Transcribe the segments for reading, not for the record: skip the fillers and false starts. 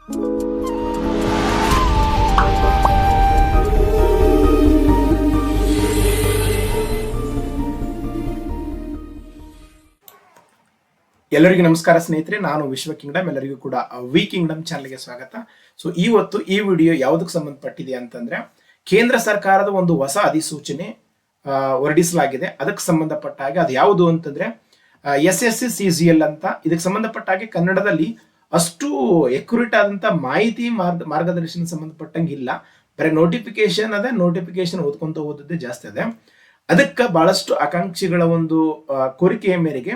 ಎಲ್ಲರಿಗೂ ನಮಸ್ಕಾರ ಸ್ನೇಹಿತರೆ, ನಾನು ವಿಶ್ವ ಕಿಂಗ್ಡಮ್. ಎಲ್ಲರಿಗೂ ಕೂಡ ವಿ ಕಿಂಗ್ಡಮ್ ಚಾನಲ್ಗೆ ಸ್ವಾಗತ. ಸೊ ಇವತ್ತು ಈ ವಿಡಿಯೋ ಯಾವುದಕ್ಕೆ ಸಂಬಂಧಪಟ್ಟಿದೆ ಅಂತಂದ್ರೆ, ಕೇಂದ್ರ ಸರ್ಕಾರದ ಒಂದು ಹೊಸ ಅಧಿಸೂಚನೆ ಹೊರಡಿಸಲಾಗಿದೆ. ಅದಕ್ಕೆ ಸಂಬಂಧಪಟ್ಟ ಹಾಗೆ ಅದು ಯಾವುದು ಅಂತಂದ್ರೆ SSC CGL ಅಂತ. ಇದಕ್ಕೆ ಸಂಬಂಧಪಟ್ಟ ಹಾಗೆ ಕನ್ನಡದಲ್ಲಿ ಅಷ್ಟು ಎಕ್ಯುರೇಟ್ ಆದಂತ ಮಾಹಿತಿ ಮಾರ್ಗದರ್ಶನ ಸಂಬಂಧಪಟ್ಟಂಗೆ ಇಲ್ಲ. ಬರೀ ನೋಟಿಫಿಕೇಶನ್ ಅದೇ, ನೋಟಿಫಿಕೇಶನ್ ಓದ್ಕೊಂತ ಓದದ್ದೇ ಜಾಸ್ತಿ ಅದೇ. ಅದಕ್ಕೆ ಬಹಳಷ್ಟು ಆಕಾಂಕ್ಷಿಗಳ ಒಂದು ಕೋರಿಕೆಯ ಮೇರೆಗೆ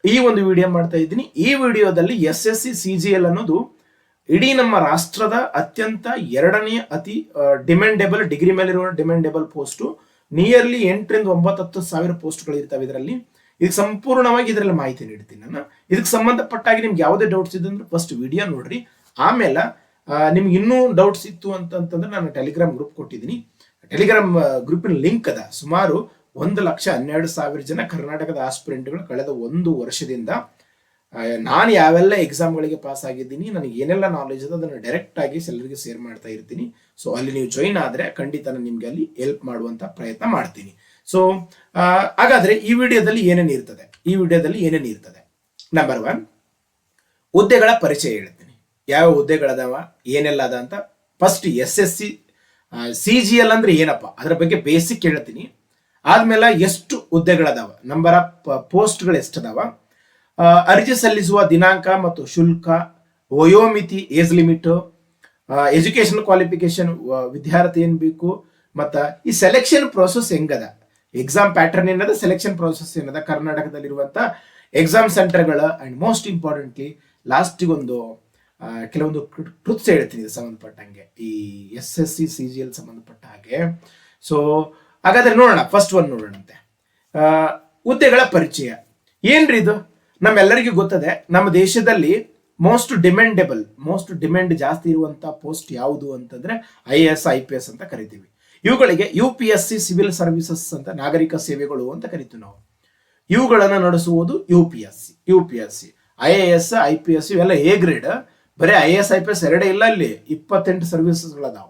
ಈ ಒಂದು ವಿಡಿಯೋ ಮಾಡ್ತಾ ಇದ್ದೀನಿ. ಈ ವಿಡಿಯೋದಲ್ಲಿ SSC CGL ಅನ್ನೋದು ಇಡೀ ನಮ್ಮ ರಾಷ್ಟ್ರದ ಅತ್ಯಂತ ಎರಡನೇ ಅತಿ ಡಿಮ್ಯಾಂಡೇಬಲ್, ಡಿಗ್ರಿ ಮೇಲಿರುವ ಡಿಮ್ಯಾಂಡೇಬಲ್ ಪೋಸ್ಟ್. ನಿಯರ್ಲಿ 8 ರಿಂದ 9 ಸಾವಿರ ಪೋಸ್ಟ್ಗಳು ಇರ್ತವೆ ಇದರಲ್ಲಿ. ಇದಕ್ಕೆ ಸಂಪೂರ್ಣವಾಗಿ ಇದರಲ್ಲಿ ಮಾಹಿತಿ ನೀಡ್ತೀನಿ ನಾನು. ಇದಕ್ಕೆ ಸಂಬಂಧಪಟ್ಟಾಗಿ ನಿಮ್ಗೆ ಯಾವುದೇ ಡೌಟ್ಸ್ ಇದ್ದಂದ್ರೆ ಫಸ್ಟ್ ವಿಡಿಯೋ ನೋಡ್ರಿ. ಆಮೇಲೆ ನಿಮ್ಗೆ ಇನ್ನೂ ಡೌಟ್ಸ್ ಇತ್ತು ಅಂತಂದ್ರೆ ನಾನು ಟೆಲಿಗ್ರಾಮ್ ಗ್ರೂಪ್ ಕೊಟ್ಟಿದ್ದೀನಿ. ಟೆಲಿಗ್ರಾಮ್ ಗ್ರೂಪಿನ ಲಿಂಕ್ ಅದ. ಸುಮಾರು 1,12,000 ಜನ ಕರ್ನಾಟಕದ ಆಸ್ಪಿರೆಂಟ್ಗಳು ಕಳೆದ 1 ವರ್ಷದಿಂದ ನಾನು ಯಾವೆಲ್ಲ ಎಕ್ಸಾಮ್ಗಳಿಗೆ ಪಾಸ್ ಆಗಿದ್ದೀನಿ, ನನಗೆ ಏನೆಲ್ಲ ನಾಲೆಜ್ ಇದೆ ಅದನ್ನು ಡೈರೆಕ್ಟ್ ಆಗಿ ಎಲ್ಲರಿಗೆ ಶೇರ್ ಮಾಡ್ತಾ ಇರ್ತೀನಿ. ಸೊ ಅಲ್ಲಿ ನೀವು ಜಾಯಿನ್ ಆದ್ರೆ ಖಂಡಿತ ನಾನು ನಿಮ್ಗೆ ಅಲ್ಲಿ ಹೆಲ್ಪ್ ಮಾಡುವಂತ ಪ್ರಯತ್ನ ಮಾಡ್ತೀನಿ. ಸೊ ಹಾಗಾದ್ರೆ ಈ ವಿಡಿಯೋದಲ್ಲಿ ಏನೇನು ಇರ್ತದೆ? ನಂಬರ್ 1, ಹುದ್ದೆಗಳ ಪರಿಚಯ ಹೇಳ್ತೀನಿ. ಯಾವ ಹುದ್ದೆಗಳದಾವ, ಏನೆಲ್ಲ ಅದ ಅಂತ. ಫಸ್ಟ್ SSC CGL ಅಂದ್ರೆ ಏನಪ್ಪ ಅದರ ಬಗ್ಗೆ ಬೇಸಿಕ್ ಹೇಳ್ತೀನಿ. ಆದ್ಮೇಲೆ ಎಷ್ಟು ಹುದ್ದೆಗಳದಾವ, ನಂಬರ್ ಆಫ್ ಪೋಸ್ಟ್ಗಳು ಎಷ್ಟದಾವ, ಅರ್ಜಿ ಸಲ್ಲಿಸುವ ದಿನಾಂಕ ಮತ್ತು ಶುಲ್ಕ, ವಯೋಮಿತಿ, ಏಜ್ ಲಿಮಿಟ್, ಎಜುಕೇಶನ್ ಕ್ವಾಲಿಫಿಕೇಶನ್, ವಿದ್ಯಾರ್ಥಿ ಏನ್ ಬೇಕು, ಮತ್ತ ಈ ಸೆಲೆಕ್ಷನ್ ಪ್ರೋಸೆಸ್ ಹೆಂಗದ, ಎಕ್ಸಾಮ್ ಪ್ಯಾಟರ್ನ್ ಏನದ, ಸೆಲೆಕ್ಷನ್ ಪ್ರೋಸೆಸ್ ಏನದ, ಕರ್ನಾಟಕದಲ್ಲಿರುವಂತ ಎಕ್ಸಾಮ್ ಸೆಂಟರ್ಗಳ, ಅಂಡ್ ಮೋಸ್ಟ್ ಇಂಪಾರ್ಟೆಂಟ್ಲಿ ಲಾಸ್ಟಿಗೆ ಒಂದು ಕೆಲವೊಂದು ಟ್ರುತ್ಸ್ ಹೇಳ್ತೀನಿ ಸಂಬಂಧಪಟ್ಟಂಗೆ ಈ SSC CGL ಸಂಬಂಧಪಟ್ಟ ಹಾಗೆ. ಸೊ ಹಾಗಾದ್ರೆ ನೋಡೋಣ, ಫಸ್ಟ್ ಒನ್ ನೋಡೋಣಂತೆ. ಹುದ್ದೆಗಳ ಪರಿಚಯ ಏನ್ರಿ ಇದು? ನಮ್ಮೆಲ್ಲರಿಗೂ ಗೊತ್ತದೆ, ನಮ್ಮ ದೇಶದಲ್ಲಿ ಮೋಸ್ಟ್ ಡಿಮ್ಯಾಂಡ್ ಜಾಸ್ತಿ ಇರುವಂತ ಪೋಸ್ಟ್ ಯಾವುದು ಅಂತಂದ್ರೆ IAS IPS ಅಂತ ಕರಿತೀವಿ. ಇವುಗಳಿಗೆ UPSC ಸಿವಿಲ್ ಸರ್ವಿಸಸ್ ಅಂತ, ನಾಗರಿಕ ಸೇವೆಗಳು ಅಂತ ಕರಿತೀವಿ ನಾವು. ಇವುಗಳನ್ನ ನಡೆಸುವುದು UPSC. IAS IPS ಇವೆಲ್ಲ A ಗ್ರೇಡ್. ಬರೀ IAS IPS ಎರಡೇ ಇಲ್ಲ, ಅಲ್ಲಿ 28 ಸರ್ವಿಸಸ್ಗಳದಾವ.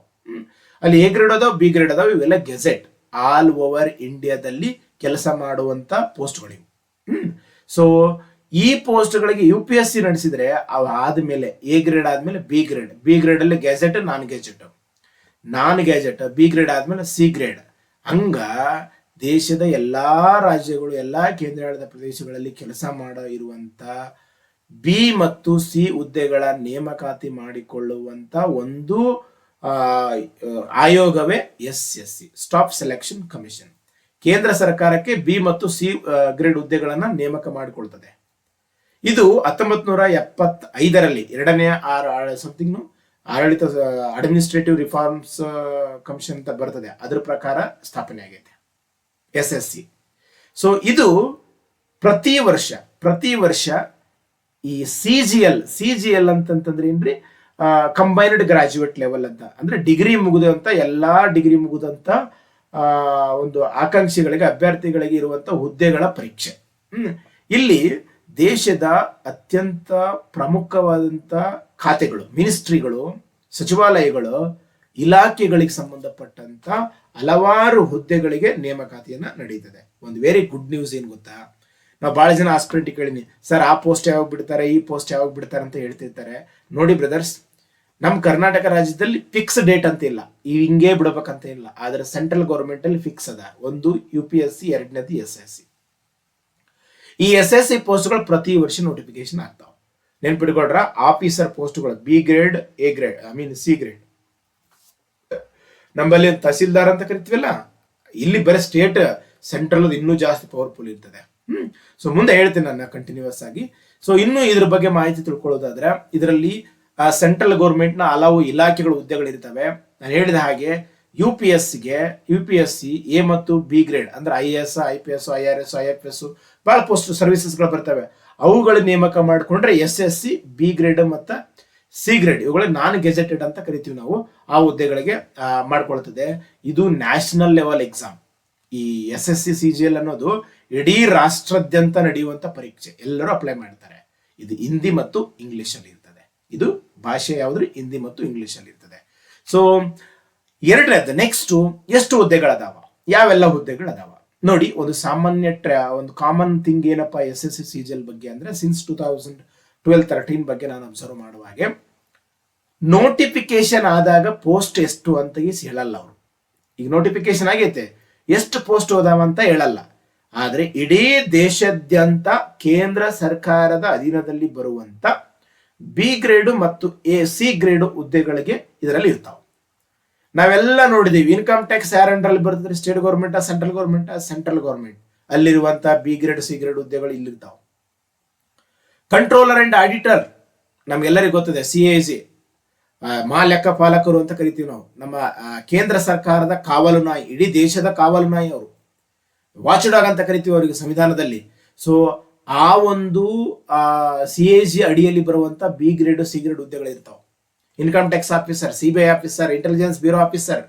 ಅಲ್ಲಿ A ಗ್ರೇಡ್ ಅದಾವ, B ಗ್ರೇಡ್ ಅದಾವ. ಇವೆಲ್ಲ ಗೆಜೆಟ್ ಆಲ್ ಓವರ್ ಇಂಡಿಯಾದಲ್ಲಿ ಕೆಲಸ ಮಾಡುವಂತ ಪೋಸ್ಟ್ಗಳಿವು. ಸೊ ಈ ಪೋಸ್ಟ್ಗಳಿಗೆ UPSC ನಡೆಸಿದ್ರೆ ಅವು ಆದ್ಮೇಲೆ A ಗ್ರೇಡ್ ಆದ್ಮೇಲೆ B ಗ್ರೇಡ್ ಅಲ್ಲಿ ಗೆಜೆಟ್, ನಾನ್ ಗೆಜೆಟ್, B ಗ್ರೇಡ್ ಆದ್ಮೇಲೆ C ಗ್ರೇಡ್. ಹಂಗ ದೇಶದ ಎಲ್ಲಾ ರಾಜ್ಯಗಳು, ಎಲ್ಲಾ ಕೇಂದ್ರಾಡಳಿತ ಪ್ರದೇಶಗಳಲ್ಲಿ ಕೆಲಸ ಇರುವಂತ B ಮತ್ತು C ಹುದ್ದೆಗಳ ನೇಮಕಾತಿ ಮಾಡಿಕೊಳ್ಳುವಂತ ಒಂದು ಆಯೋಗವೇ SSC, ಸ್ಟಾಫ್ ಸೆಲೆಕ್ಷನ್ ಕಮಿಷನ್. ಕೇಂದ್ರ ಸರ್ಕಾರಕ್ಕೆ B ಮತ್ತು C ಗ್ರೇಡ್ ಹುದ್ದೆಗಳನ್ನ ನೇಮಕ ಮಾಡಿಕೊಳ್ತದೆ. ಇದು 1975ರಲ್ಲಿ ಎರಡನೇ ಆಡಳಿತ ಅಡ್ಮಿನಿಸ್ಟ್ರೇಟಿವ್ ರಿಫಾರ್ಮ್ಸ್ ಕಮಿಷನ್ ಅಂತ ಬರ್ತದೆ, ಅದ್ರ ಪ್ರಕಾರ ಸ್ಥಾಪನೆ ಆಗೈತೆ SSC. ಸೊ ಇದು ಪ್ರತಿ ವರ್ಷ ಈ CGL ಅಂತಂತಂದ್ರೆ ಏನ್ರಿ, ಕಂಬೈನ್ಡ್ ಗ್ರಾಜುಯೇಟ್ ಲೆವೆಲ್ ಅಂತ, ಅಂದ್ರೆ ಡಿಗ್ರಿ ಮುಗಿದಂತ ಒಂದು ಆಕಾಂಕ್ಷಿಗಳಿಗೆ, ಅಭ್ಯರ್ಥಿಗಳಿಗೆ ಇರುವಂತ ಹುದ್ದೆಗಳ ಪರೀಕ್ಷೆ. ಇಲ್ಲಿ ದೇಶದ ಅತ್ಯಂತ ಪ್ರಮುಖವಾದಂತ ಖಾತೆಗಳು, ಮಿನಿಸ್ಟ್ರಿಗಳು, ಸಚಿವಾಲಯಗಳು, ಇಲಾಖೆಗಳಿಗೆ ಸಂಬಂಧಪಟ್ಟಂತ ಹಲವಾರು ಹುದ್ದೆಗಳಿಗೆ ನೇಮಕಾತಿಯನ್ನ ನಡೀತದೆ. ಒಂದು ವೆರಿ ಗುಡ್ ನ್ಯೂಸ್ ಏನ್ ಗೊತ್ತಾ, ನಾವು ಬಹಳ ಜನ ಆಸ್ಪಿರೆಂಟ್ ಕೇಳಿನಿ, ಸರ್ ಆ ಪೋಸ್ಟ್ ಯಾವಾಗ ಬಿಡ್ತಾರೆ, ಈ ಪೋಸ್ಟ್ ಯಾವಾಗ ಬಿಡ್ತಾರೆ ಅಂತ ಹೇಳ್ತಿರ್ತಾರೆ. ನೋಡಿ ಬ್ರದರ್ಸ್, ನಮ್ಮ ಕರ್ನಾಟಕ ರಾಜ್ಯದಲ್ಲಿ ಫಿಕ್ಸ್ ಡೇಟ್ ಅಂತ ಇಲ್ಲ, ಹಿಂಗೇ ಬಿಡಬೇಕಂತ ಇಲ್ಲ. ಆದ್ರೆ ಸೆಂಟ್ರಲ್ ಗೌರ್ಮೆಂಟ್ ಅಲ್ಲಿ ಫಿಕ್ಸ್ ಅದ. ಒಂದು UPSC, ಎರಡನೇದು SSC. ಈ SSC ಪೋಸ್ಟ್ಗಳು ಪ್ರತಿ ವರ್ಷ ನೋಟಿಫಿಕೇಶನ್ ಆಗ್ತಾವ. ನೆನ್ಪಿಟ್ಕೊಳ್ರ, ಆಫೀಸರ್ ಪೋಸ್ಟ್ಗಳು B grade, A grade, C grade. ನಮ್ಮಲ್ಲಿ ತಹಸೀಲ್ದಾರ್ ಅಂತ ಕರಿತೀವಲ್ಲ, ಇಲ್ಲಿ ಬರೀ ಸ್ಟೇಟ್, ಸೆಂಟ್ರಲ್ ಇನ್ನೂ ಜಾಸ್ತಿ ಪವರ್ಫುಲ್ ಇರ್ತದೆ. ಸೊ ಮುಂದೆ ಹೇಳ್ತೀನಿ ನಾನು ಕಂಟಿನ್ಯೂಸ್ ಆಗಿ. ಸೊ ಇನ್ನು ಇದ್ರ ಬಗ್ಗೆ ಮಾಹಿತಿ ತಿಳ್ಕೊಳ್ಳೋದಾದ್ರೆ, ಇದರಲ್ಲಿ ಸೆಂಟ್ರಲ್ ಗೌರ್ಮೆಂಟ್ ನ ಹಲವು ಇಲಾಖೆಗಳ ಹುದ್ದೆಗಳಿರ್ತವೆ. ನಾನು ಹೇಳಿದ ಹಾಗೆ UPSC A ಮತ್ತು B ಗ್ರೇಡ್ ಅಂದ್ರೆ IAS IPS IRS IFS ಬಹಳ ಪೋಸ್ಟ್ ಸರ್ವಿಸಸ್ಗಳು ಬರ್ತವೆ. ಅವುಗಳ ನೇಮಕ ಮಾಡಿಕೊಂಡ್ರೆ SSC B ಗ್ರೇಡ್ ಮತ್ತು C ಗ್ರೇಡ್, ಇವುಗಳ ನಾನ್ ಗೆಜೆಟೆಡ್ ಅಂತ ಕರಿತೀವಿ ನಾವು, ಆ ಹುದ್ದೆಗಳಿಗೆ ಮಾಡ್ಕೊಳ್ತದೆ. ಇದು ನ್ಯಾಷನಲ್ ಲೆವೆಲ್ ಎಕ್ಸಾಮ್. ಈ SSC CGL ಅನ್ನೋದು ಇಡೀ ರಾಷ್ಟ್ರಾದ್ಯಂತ ನಡೆಯುವಂತ ಪರೀಕ್ಷೆ, ಎಲ್ಲರೂ ಅಪ್ಲೈ ಮಾಡ್ತಾರೆ. ಇದು ಹಿಂದಿ ಮತ್ತು ಇಂಗ್ಲಿಷ್ ಅಲ್ಲಿ ಇರ್ತದೆ. ಇದು ಭಾಷೆ ಯಾವ್ದು? ಹಿಂದಿ ಮತ್ತು ಇಂಗ್ಲಿಷ್ ಅಲ್ಲಿ ಇರ್ತದೆ. ಸೊ ಎರಡನೇದು ನೆಕ್ಸ್ಟ್, ಎಷ್ಟು ಹುದ್ದೆಗಳದಾವ, ಯಾವೆಲ್ಲ ಹುದ್ದೆಗಳದಾವ ನೋಡಿ. ಒಂದು ಸಾಮಾನ್ಯ ಒಂದು ಕಾಮನ್ ಥಿಂಗ್ ಏನಪ್ಪಾ SSC CGL ಬಗ್ಗೆ ಅಂದ್ರೆ, ಸಿನ್ಸ್ 2012-13 ಬಗ್ಗೆ ನಾನು ಅಬ್ಸರ್ವ್ ಮಾಡುವ ಹಾಗೆ, ನೋಟಿಫಿಕೇಶನ್ ಆದಾಗ ಪೋಸ್ಟ್ ಎಷ್ಟು ಅಂತ ಹೇಳಲ್ಲ ಅವರು. ಈಗ ನೋಟಿಫಿಕೇಶನ್ ಆಗೈತೆ, ಎಷ್ಟು ಪೋಸ್ಟ್ ಹೋದಾವ ಅಂತ ಹೇಳಲ್ಲ. ಆದ್ರೆ ಇಡೀ ದೇಶಾದ್ಯಂತ ಕೇಂದ್ರ ಸರ್ಕಾರದ ಅಧೀನದಲ್ಲಿ ಬರುವಂತ B ಗ್ರೇಡ್ ಮತ್ತು C ಗ್ರೇಡ್ ಹುದ್ದೆಗಳಿಗೆ ಇದರಲ್ಲಿ ಇರ್ತಾವ. ನಾವೆಲ್ಲ ನೋಡಿದೀವಿ. ಇನ್ಕಮ್ ಟ್ಯಾಕ್ಸ್ ಯಾರ ಅಂಡರಲ್ಲಿ ಬರ್ತದೆ? State government, central government? Central government. ಅಲ್ಲಿರುವಂತ B ಗ್ರೇಡ್ C ಗ್ರೇಡ್ ಹುದ್ದೆಗಳು ಇಲ್ಲಿರ್ತಾವ. ಕಂಟ್ರೋಲರ್ ಅಂಡ್ ಆಡಿಟರ್ ನಮ್ಗೆಲ್ಲರಿಗೂ ಗೊತ್ತಿದೆ, CAG, ಲೆಕ್ಕ ಪಾಲಕರು ಅಂತ ಕರಿತೀವಿ ನಾವು. ನಮ್ಮ ಕೇಂದ್ರ ಸರ್ಕಾರದ ಕಾವಲು ನಾಯಿ, ಇಡೀ ದೇಶದ ಕಾವಲು ನಾಯಿ ಅವರು, ವಾಚ್ ಡಾಗ್ ಅಂತ ಕರಿತೀವಿ ಅವರಿಗೆ ಸಂವಿಧಾನದಲ್ಲಿ. ಸೊ ಆ ಒಂದು CAG ಅಡಿಯಲ್ಲಿ ಬರುವಂತ B ಗ್ರೇಡ್ C ಗ್ರೇಡ್ ಹುದ್ದೆಗಳು ಇರ್ತಾವ. Income tax officer, CBI officer, intelligence bureau officer,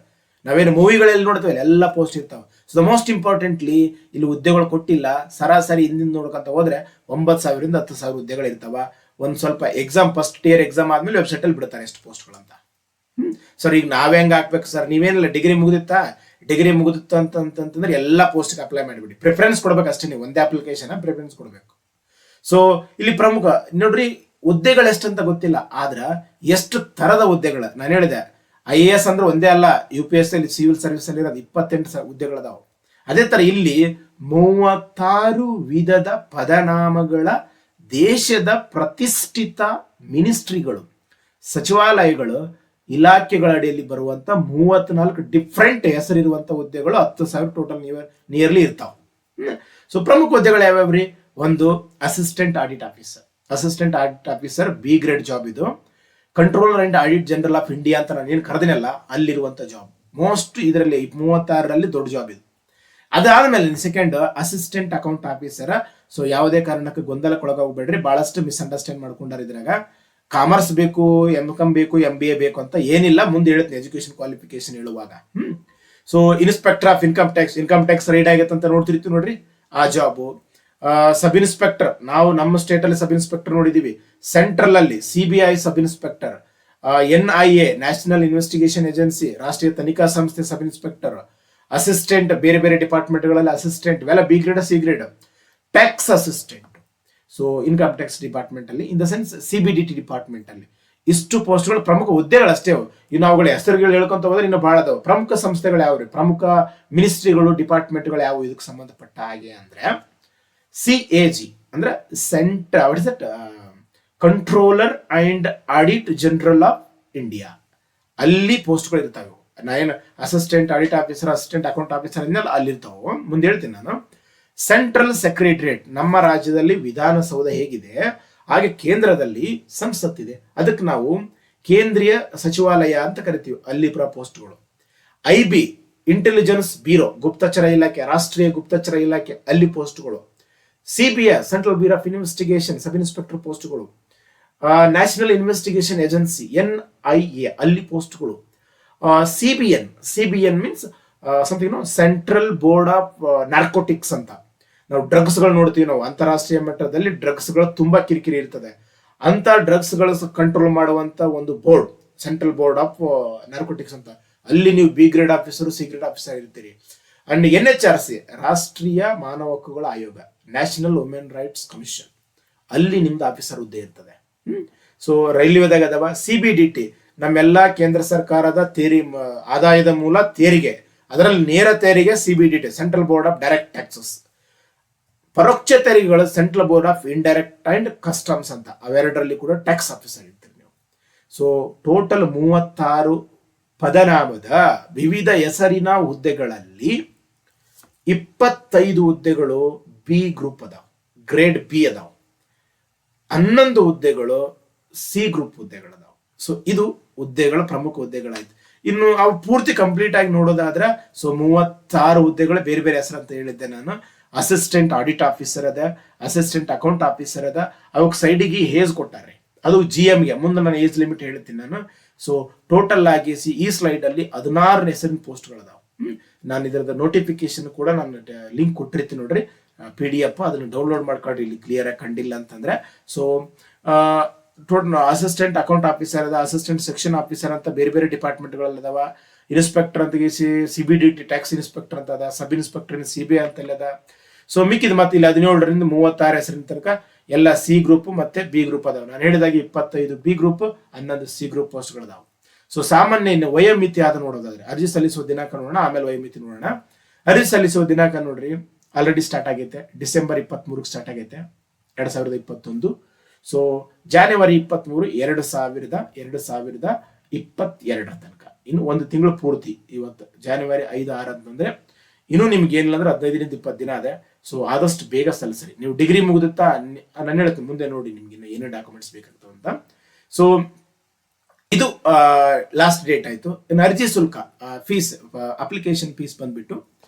ನಾವೇನು ಮೂವಿಗಳಲ್ಲಿ ನೋಡ್ತೇವೆ ಎಲ್ಲ ಪೋಸ್ಟ್ ಇರ್ತಾವ. ಸೊ ದ ಮೋಸ್ಟ್ ಇಂಪಾರ್ಟೆಂಟ್ಲಿ ಇಲ್ಲಿ ಹುದ್ದೆಗಳು ಕೊಟ್ಟಿಲ್ಲ. ಸರಾಸರಿ ಹಿಂದಿನ ನೋಡ್ಕೊಂತ ಹೋದ್ರೆ 9,000 ರಿಂದ 10,000 ಹುದ್ದೆಗಳು ಇರ್ತಾವ. ಒಂದ್ ಸ್ವಲ್ಪ ಎಕ್ಸಾಮ್, ಫಸ್ಟ್ ಇಯರ್ ಎಕ್ಸಾಮ್ ಆದ್ಮೇಲೆ ವೆಬ್ಸೈಟ್ ಅಲ್ಲಿ ಬಿಡ್ತಾರೆ ಎಷ್ಟು ಪೋಸ್ಟ್ಗಳಂತ. ಸರ್ ಈಗ ನಾವೇ ಹೆಂಗ್ ಹಾಕ್ಬೇಕು ಸರ್? ನೀವೇನಿಲ್ಲ, ಡಿಗ್ರಿ ಮುಗಿದಿತ್ತ ಅಂತಂದ್ರೆ ಎಲ್ಲಾ ಪೋಸ್ಟ್ ಅಪ್ಲೈ ಮಾಡಿಬಿಡಿ. ಪ್ರಿಫರೆನ್ಸ್ ಕೊಡ್ಬೇಕು ಅಷ್ಟೇ, ನೀವು ಒಂದೇ ಅಪ್ಲಿಕೇಶನ್ ಪ್ರಿಫರೆನ್ಸ್ ಕೊಡ್ಬೇಕು. ಸೊ ಇಲ್ಲಿ ಪ್ರಮುಖ ನೋಡ್ರಿ, ಹುದ್ದೆಗಳು ಎಷ್ಟಂತ ಗೊತ್ತಿಲ್ಲ, ಆದ್ರ ಎಷ್ಟು ತರದ ಹುದ್ದೆಗಳು. ನಾನು ಹೇಳಿದೆ IAS ಅಂದ್ರೆ ಒಂದೇ ಅಲ್ಲ, UPSC ಅಲ್ಲಿ ಸಿವಿಲ್ ಸರ್ವಿಸ್ ಅಲ್ಲಿ ಇರೋದು 28 ಹುದ್ದೆಗಳದಾವ. ಅದೇ ತರ ಇಲ್ಲಿ 36 ವಿಧದ ಪದನಾಮಗಳ ದೇಶದ ಪ್ರತಿಷ್ಠಿತ ಮಿನಿಸ್ಟ್ರಿಗಳು, ಸಚಿವಾಲಯಗಳು, ಇಲಾಖೆಗಳ ಅಡಿಯಲ್ಲಿ ಬರುವಂತ 34 ಡಿಫ್ರೆಂಟ್ ಹೆಸರಿರುವಂತ ಹುದ್ದೆಗಳು 10,000 ಟೋಟಲ್ ನಿಯರ್ಲಿ ಇರ್ತಾವ. ಸೊ ಪ್ರಮುಖ ಹುದ್ದೆಗಳು ಯಾವ್ಯಾವ್ರಿ? ಒಂದು assistant audit officer B grade job ಇದು. Controller and audit general of India ಅಂತ ನಾನು ಏನು ಕರೆದಿನಲ್ಲ, ಅಲ್ಲಿರುವಂತ ಜಾಬ್ ಮೋಸ್ಟ್ ಇದರಲ್ಲಿ 36ರಲ್ಲಿ ದೊಡ್ಡ ಜಾಬ್ ಇದು. ಅದಾದ್ಮೇಲೆ second assistant account officer. So ಯಾವುದೇ ಕಾರಣಕ್ಕೆ ಗೊಂದಲಕ್ಕೊಳಗೋಗ್ಬೇಡ್ರಿ, ಬಹಳಷ್ಟು ಮಿಸ್ಅಂಡರ್ಸ್ಟ್ಯಾಂಡ್ ಮಾಡ್ಕೊಂಡಾರ ಇದ್ರಾಗ. ಕಾಮರ್ಸ್ ಬೇಕು, MCom ಬೇಕು, MBA ಬೇಕು ಅಂತ ಏನಿಲ್ಲ, ಮುಂದೆ ಹೇಳುತ್ತೆ ಎಜುಕೇಶನ್ ಕ್ವಾಲಿಫಿಕೇಶನ್ ಹೇಳುವಾಗ. So inspector of income tax raid ಆಗೈತೆ ಅಂತ ನೋಡ್ತಿರ್ತೀವಿ ನೋಡ್ರಿ, ಆ ಜಾಬು. ಸಬ್ ಇನ್ಸ್ಪೆಕ್ಟರ್, ನಾವು ನಮ್ಮ ಸ್ಟೇಟ್ ಅಲ್ಲಿ ಸಬ್ ಇನ್ಸ್ಪೆಕ್ಟರ್ ನೋಡಿದೀವಿ. ಸೆಂಟ್ರಲ್ ಅಲ್ಲಿ CBI sub inspector, NIA national investigation agency, ರಾಷ್ಟ್ರೀಯ ತನಿಖಾ ಸಂಸ್ಥೆ ಸಬ್ ಇನ್ಸ್ಪೆಕ್ಟರ್, ಅಸಿಸ್ಟೆಂಟ್ ಬೇರೆ ಬೇರೆ ಡಿಪಾರ್ಟ್ಮೆಂಟ್ಗಳಲ್ಲಿ ಅಸಿಸ್ಟೆಂಟ್, ಇವೆಲ್ಲ B grade C grade. Tax assistant, so income tax department ಅಲ್ಲಿ, in the sense CBDT department ಅಲ್ಲಿ. ಇಷ್ಟು ಪೋಸ್ಟ್ಗಳು ಪ್ರಮುಖ ಹುದ್ದೆಗಳು ಅಷ್ಟೇ ಅವು. ಇನ್ನು ಅವುಗಳ ಹೆಸರುಗಳು ಹೇಳ್ಕೊಂತ ಹೋದ್ರೆ ಇನ್ನು ಬಹಳ ಅದಾವ. ಪ್ರಮುಖ ಸಂಸ್ಥೆಗಳು ಯಾವ್ರಿ? ಪ್ರಮುಖ ಮಿನಿಸ್ಟ್ರಿಗಳು, ಡಿಪಾರ್ಟ್ಮೆಂಟ್ಗಳು ಯಾವುವು ಇದಕ್ಕೆ ಸಂಬಂಧಪಟ್ಟ ಹಾಗೆ ಅಂದ್ರೆ, CAG ಅಂದ್ರೆ controller and audit general of India, ಅಲ್ಲಿ ಪೋಸ್ಟ್ಗಳು ಇರ್ತಾವೆ. ನಾನೇನು assistant audit officer, assistant account officer ಅಲ್ಲಿರ್ತಾವೆ, ಮುಂದೆ ಹೇಳ್ತೀನಿ ನಾನು. ಸೆಂಟ್ರಲ್ ಸೆಕ್ರೆಟರಿಯೇಟ್, ನಮ್ಮ ರಾಜ್ಯದಲ್ಲಿ ವಿಧಾನಸೌಧ ಹೇಗಿದೆ ಹಾಗೆ ಕೇಂದ್ರದಲ್ಲಿ ಸಂಸತ್ತಿದೆ, ಅದಕ್ಕೆ ನಾವು ಕೇಂದ್ರೀಯ ಸಚಿವಾಲಯ ಅಂತ ಕರಿತೀವಿ, ಅಲ್ಲಿ ಪೋಸ್ಟ್ಗಳು. IB ಇಂಟೆಲಿಜೆನ್ಸ್ ಬ್ಯೂರೋ, ಗುಪ್ತಚರ ಇಲಾಖೆ, ರಾಷ್ಟ್ರೀಯ ಗುಪ್ತಚರ ಇಲಾಖೆ, ಅಲ್ಲಿ ಪೋಸ್ಟ್ಗಳು. CBI central bureau of investigation sub inspector ಪೋಸ್ಟ್ಗಳು. ನ್ಯಾಷನಲ್ ಇನ್ವೆಸ್ಟಿಗೇಷನ್ ಏಜೆನ್ಸಿ NIA, ಅಲ್ಲಿ ಪೋಸ್ಟ್ಗಳು. CBN means something central board of narcotics ಅಂತ. ನಾವು ಡ್ರಗ್ಸ್ ಗಳು ನೋಡ್ತೀವಿ, ನಾವು ಅಂತಾರಾಷ್ಟ್ರೀಯ ಮಟ್ಟದಲ್ಲಿ ಡ್ರಗ್ಸ್ ಗಳು ತುಂಬಾ ಕಿರಿಕಿರಿ ಇರ್ತದೆ. ಅಂತ ಡ್ರಗ್ಸ್ ಗಳು ಕಂಟ್ರೋಲ್ ಮಾಡುವಂತ ಒಂದು board, central board of narcotics ಅಂತ, ಅಲ್ಲಿ ನೀವು B grade officer, C grade officer ಇರ್ತೀರಿ. ಅಂಡ್ NHRC ರಾಷ್ಟ್ರೀಯ ಮಾನವ ಹಕ್ಕುಗಳ ಆಯೋಗ, ನ್ಯಾಷನಲ್ ವುಮೆನ್ ರೈಟ್ಸ್ ಕಮಿಷನ್, ಅಲ್ಲಿ ನಿಮ್ದು ಆಫೀಸರ್ ಹುದ್ದೆ ಇರ್ತದೆ. ಸೊ ರೈಲ್ವೆದಾಗ ಅದಾವ. CBDT ನಮ್ಮೆಲ್ಲಾ ಕೇಂದ್ರ ಸರ್ಕಾರದ ಆದಾಯದ ಮೂಲ ತೆರಿಗೆ, ಅದರಲ್ಲಿ ನೇರ ತೆರಿಗೆ CBDT central board of direct taxes. ಪರೋಕ್ಷ ತೆರಿಗೆಗಳು central board of indirect and customs ಅಂತ, ಅವೆರಡರಲ್ಲಿ ಕೂಡ ಟ್ಯಾಕ್ಸ್ ಆಫೀಸರ್ ಇರ್ತೀರಿ ನೀವು. ಸೊ ಟೋಟಲ್ 36 ಪದನಾಮದ ವಿವಿಧ ಹೆಸರಿನ ಹುದ್ದೆಗಳಲ್ಲಿ 25 ಹುದ್ದೆಗಳು B ಗ್ರೂಪ್ ಅದಾವ, ಗ್ರೇಡ್ B ಅದಾವ. 11 ಹುದ್ದೆಗಳು C ಗ್ರೂಪ್ ಹುದ್ದೆಗಳದಾವ. ಸೊ ಇದು ಹುದ್ದೆಗಳ ಪ್ರಮುಖ ಹುದ್ದೆಗಳಾಯ್ತು. ಇನ್ನು ಅವು ಪೂರ್ತಿ ಕಂಪ್ಲೀಟ್ ಆಗಿ ನೋಡೋದಾದ್ರೆ, ಸೊ 36 ಹುದ್ದೆಗಳು ಬೇರೆ ಬೇರೆ ಹೆಸರು ಅಂತ ಹೇಳಿದ್ದೆ ನಾನು. ಅಸಿಸ್ಟೆಂಟ್ ಆಡಿಟ್ ಆಫೀಸರ್ ಅದ, ಅಸಿಸ್ಟೆಂಟ್ ಅಕೌಂಟ್ ಆಫೀಸರ್ ಅದ, ಅವಕ್ಕೆ ಸೈಡಿಗೆ ಏಜ್ ಕೊಟ್ಟಾರೆ, ಅದು GMಗೆ ಮುಂದೆ ನಾನು ಏಜ್ ಲಿಮಿಟ್ ಹೇಳ್ತೀನಿ ನಾನು. ಸೊ ಟೋಟಲ್ ಆಗಿ ಈ ಸ್ಲೈಡ್ ಅಲ್ಲಿ 16 ಹೆಸರಿನ ಪೋಸ್ಟ್ಗಳದಾವ. ನಾನು ಇದರದ ನೋಟಿಫಿಕೇಶನ್ ಕೂಡ ನಾನು ಲಿಂಕ್ ಕೊಟ್ಟಿರ್ತೀನಿ ನೋಡ್ರಿ, PDF, ಅದನ್ನು ಡೌನ್ಲೋಡ್ ಮಾಡ್ಕೊಳ್ರಿ ಇಲ್ಲಿ ಕ್ಲಿಯರ್ ಆಗಿ ಕಂಡಿಲ್ಲ ಅಂತಂದ್ರೆ. ಸೊ ಅಸಿಸ್ಟೆಂಟ್ ಅಕೌಂಟ್ ಆಫೀಸರ್ ಅದ, ಅಸಿಸ್ಟೆಂಟ್ ಸೆಕ್ಷನ್ ಆಫೀಸರ್ ಅಂತ ಬೇರೆ ಬೇರೆ ಡಿಪಾರ್ಟ್ಮೆಂಟ್ಗಳಲ್ಲಿ ಅದಾವ. ಇನ್ಸ್ಪೆಕ್ಟರ್ ಅಂತ CBDT ಟ್ಯಾಕ್ಸ್ ಇನ್ಸ್ಪೆಕ್ಟರ್ ಅಂತ ಅದ, ಸಬ್ ಇನ್ಸ್ಪೆಕ್ಟರ್ CBI ಅಂತ ಅದ. ಸೊ ಮಿಕ್ಕಿದ ಮತ್ತೆ ಇಲ್ಲಿ 17ರಿಂದ 36 ಹೆಸರಿನ ತನಕ ಎಲ್ಲ C ಗ್ರೂಪ್ ಮತ್ತೆ B ಗ್ರೂಪ್ ಅದಾವ. ನಾನು ಹೇಳಿದಾಗ 25 B ಗ್ರೂಪ್, 11 C ಗ್ರೂಪ್ ಪೋಸ್ಟ್ಗಳದಾವ. ಸೊ ಸಾಮಾನ್ಯ ಇನ್ನು ವಯೋಮಿತಿ ಆದ ನೋಡೋದಾದ್ರೆ ಅರ್ಜಿ ಸಲ್ಲಿಸುವ ದಿನಾಂಕ ನೋಡೋಣ, ಆಮೇಲೆ ವಯೋಮಿತಿ ನೋಡೋಣ. ಅರ್ಜಿ ಸಲ್ಲಿಸುವ ದಿನಾಂಕ ನೋಡ್ರಿ, ಆಲ್ರೆಡಿ ಸ್ಟಾರ್ಟ್ ಆಗೈತೆ. ಡಿಸೆಂಬರ್ 23 ಸ್ಟಾರ್ಟ್ ಆಗೈತೆ 2021. ಸೊ ಜಾನ್ವರಿ 23 2022 ತನಕ ಇನ್ನು ಒಂದು ತಿಂಗಳು ಪೂರ್ತಿ. ಇವತ್ತು ಜಾನ್ವರಿ 5-6 ಅಂತಂದ್ರೆ ಇನ್ನೂ ನಿಮ್ಗೆ ಏನಿಲ್ಲ ಅಂದ್ರೆ 15ರಿಂದ 20 ದಿನ ಅದೇ. ಸೊ ಆದಷ್ಟು ಬೇಗ ಸಲ್ಲಿಸ್ರಿ. ನೀವು ಡಿಗ್ರಿ ಮುಗಿದುತ್ತಾ ನಾನು ಹೇಳ್ತೀನಿ ಮುಂದೆ ನೋಡಿ ನಿಮ್ಗೆ ಏನೇ ಡಾಕ್ಯುಮೆಂಟ್ಸ್ ಬೇಕಾಗ್ತವೆ ಅಂತ. ಸೊ ಇದು ಲಾಸ್ಟ್ ಡೇಟ್ ಆಯ್ತು. ಇನ್ನು ಅರ್ಜಿ ಶುಲ್ಕ ಫೀಸ್, ಅಪ್ಲಿಕೇಶನ್ ಫೀಸ್ ಬಂದ್ಬಿಟ್ಟು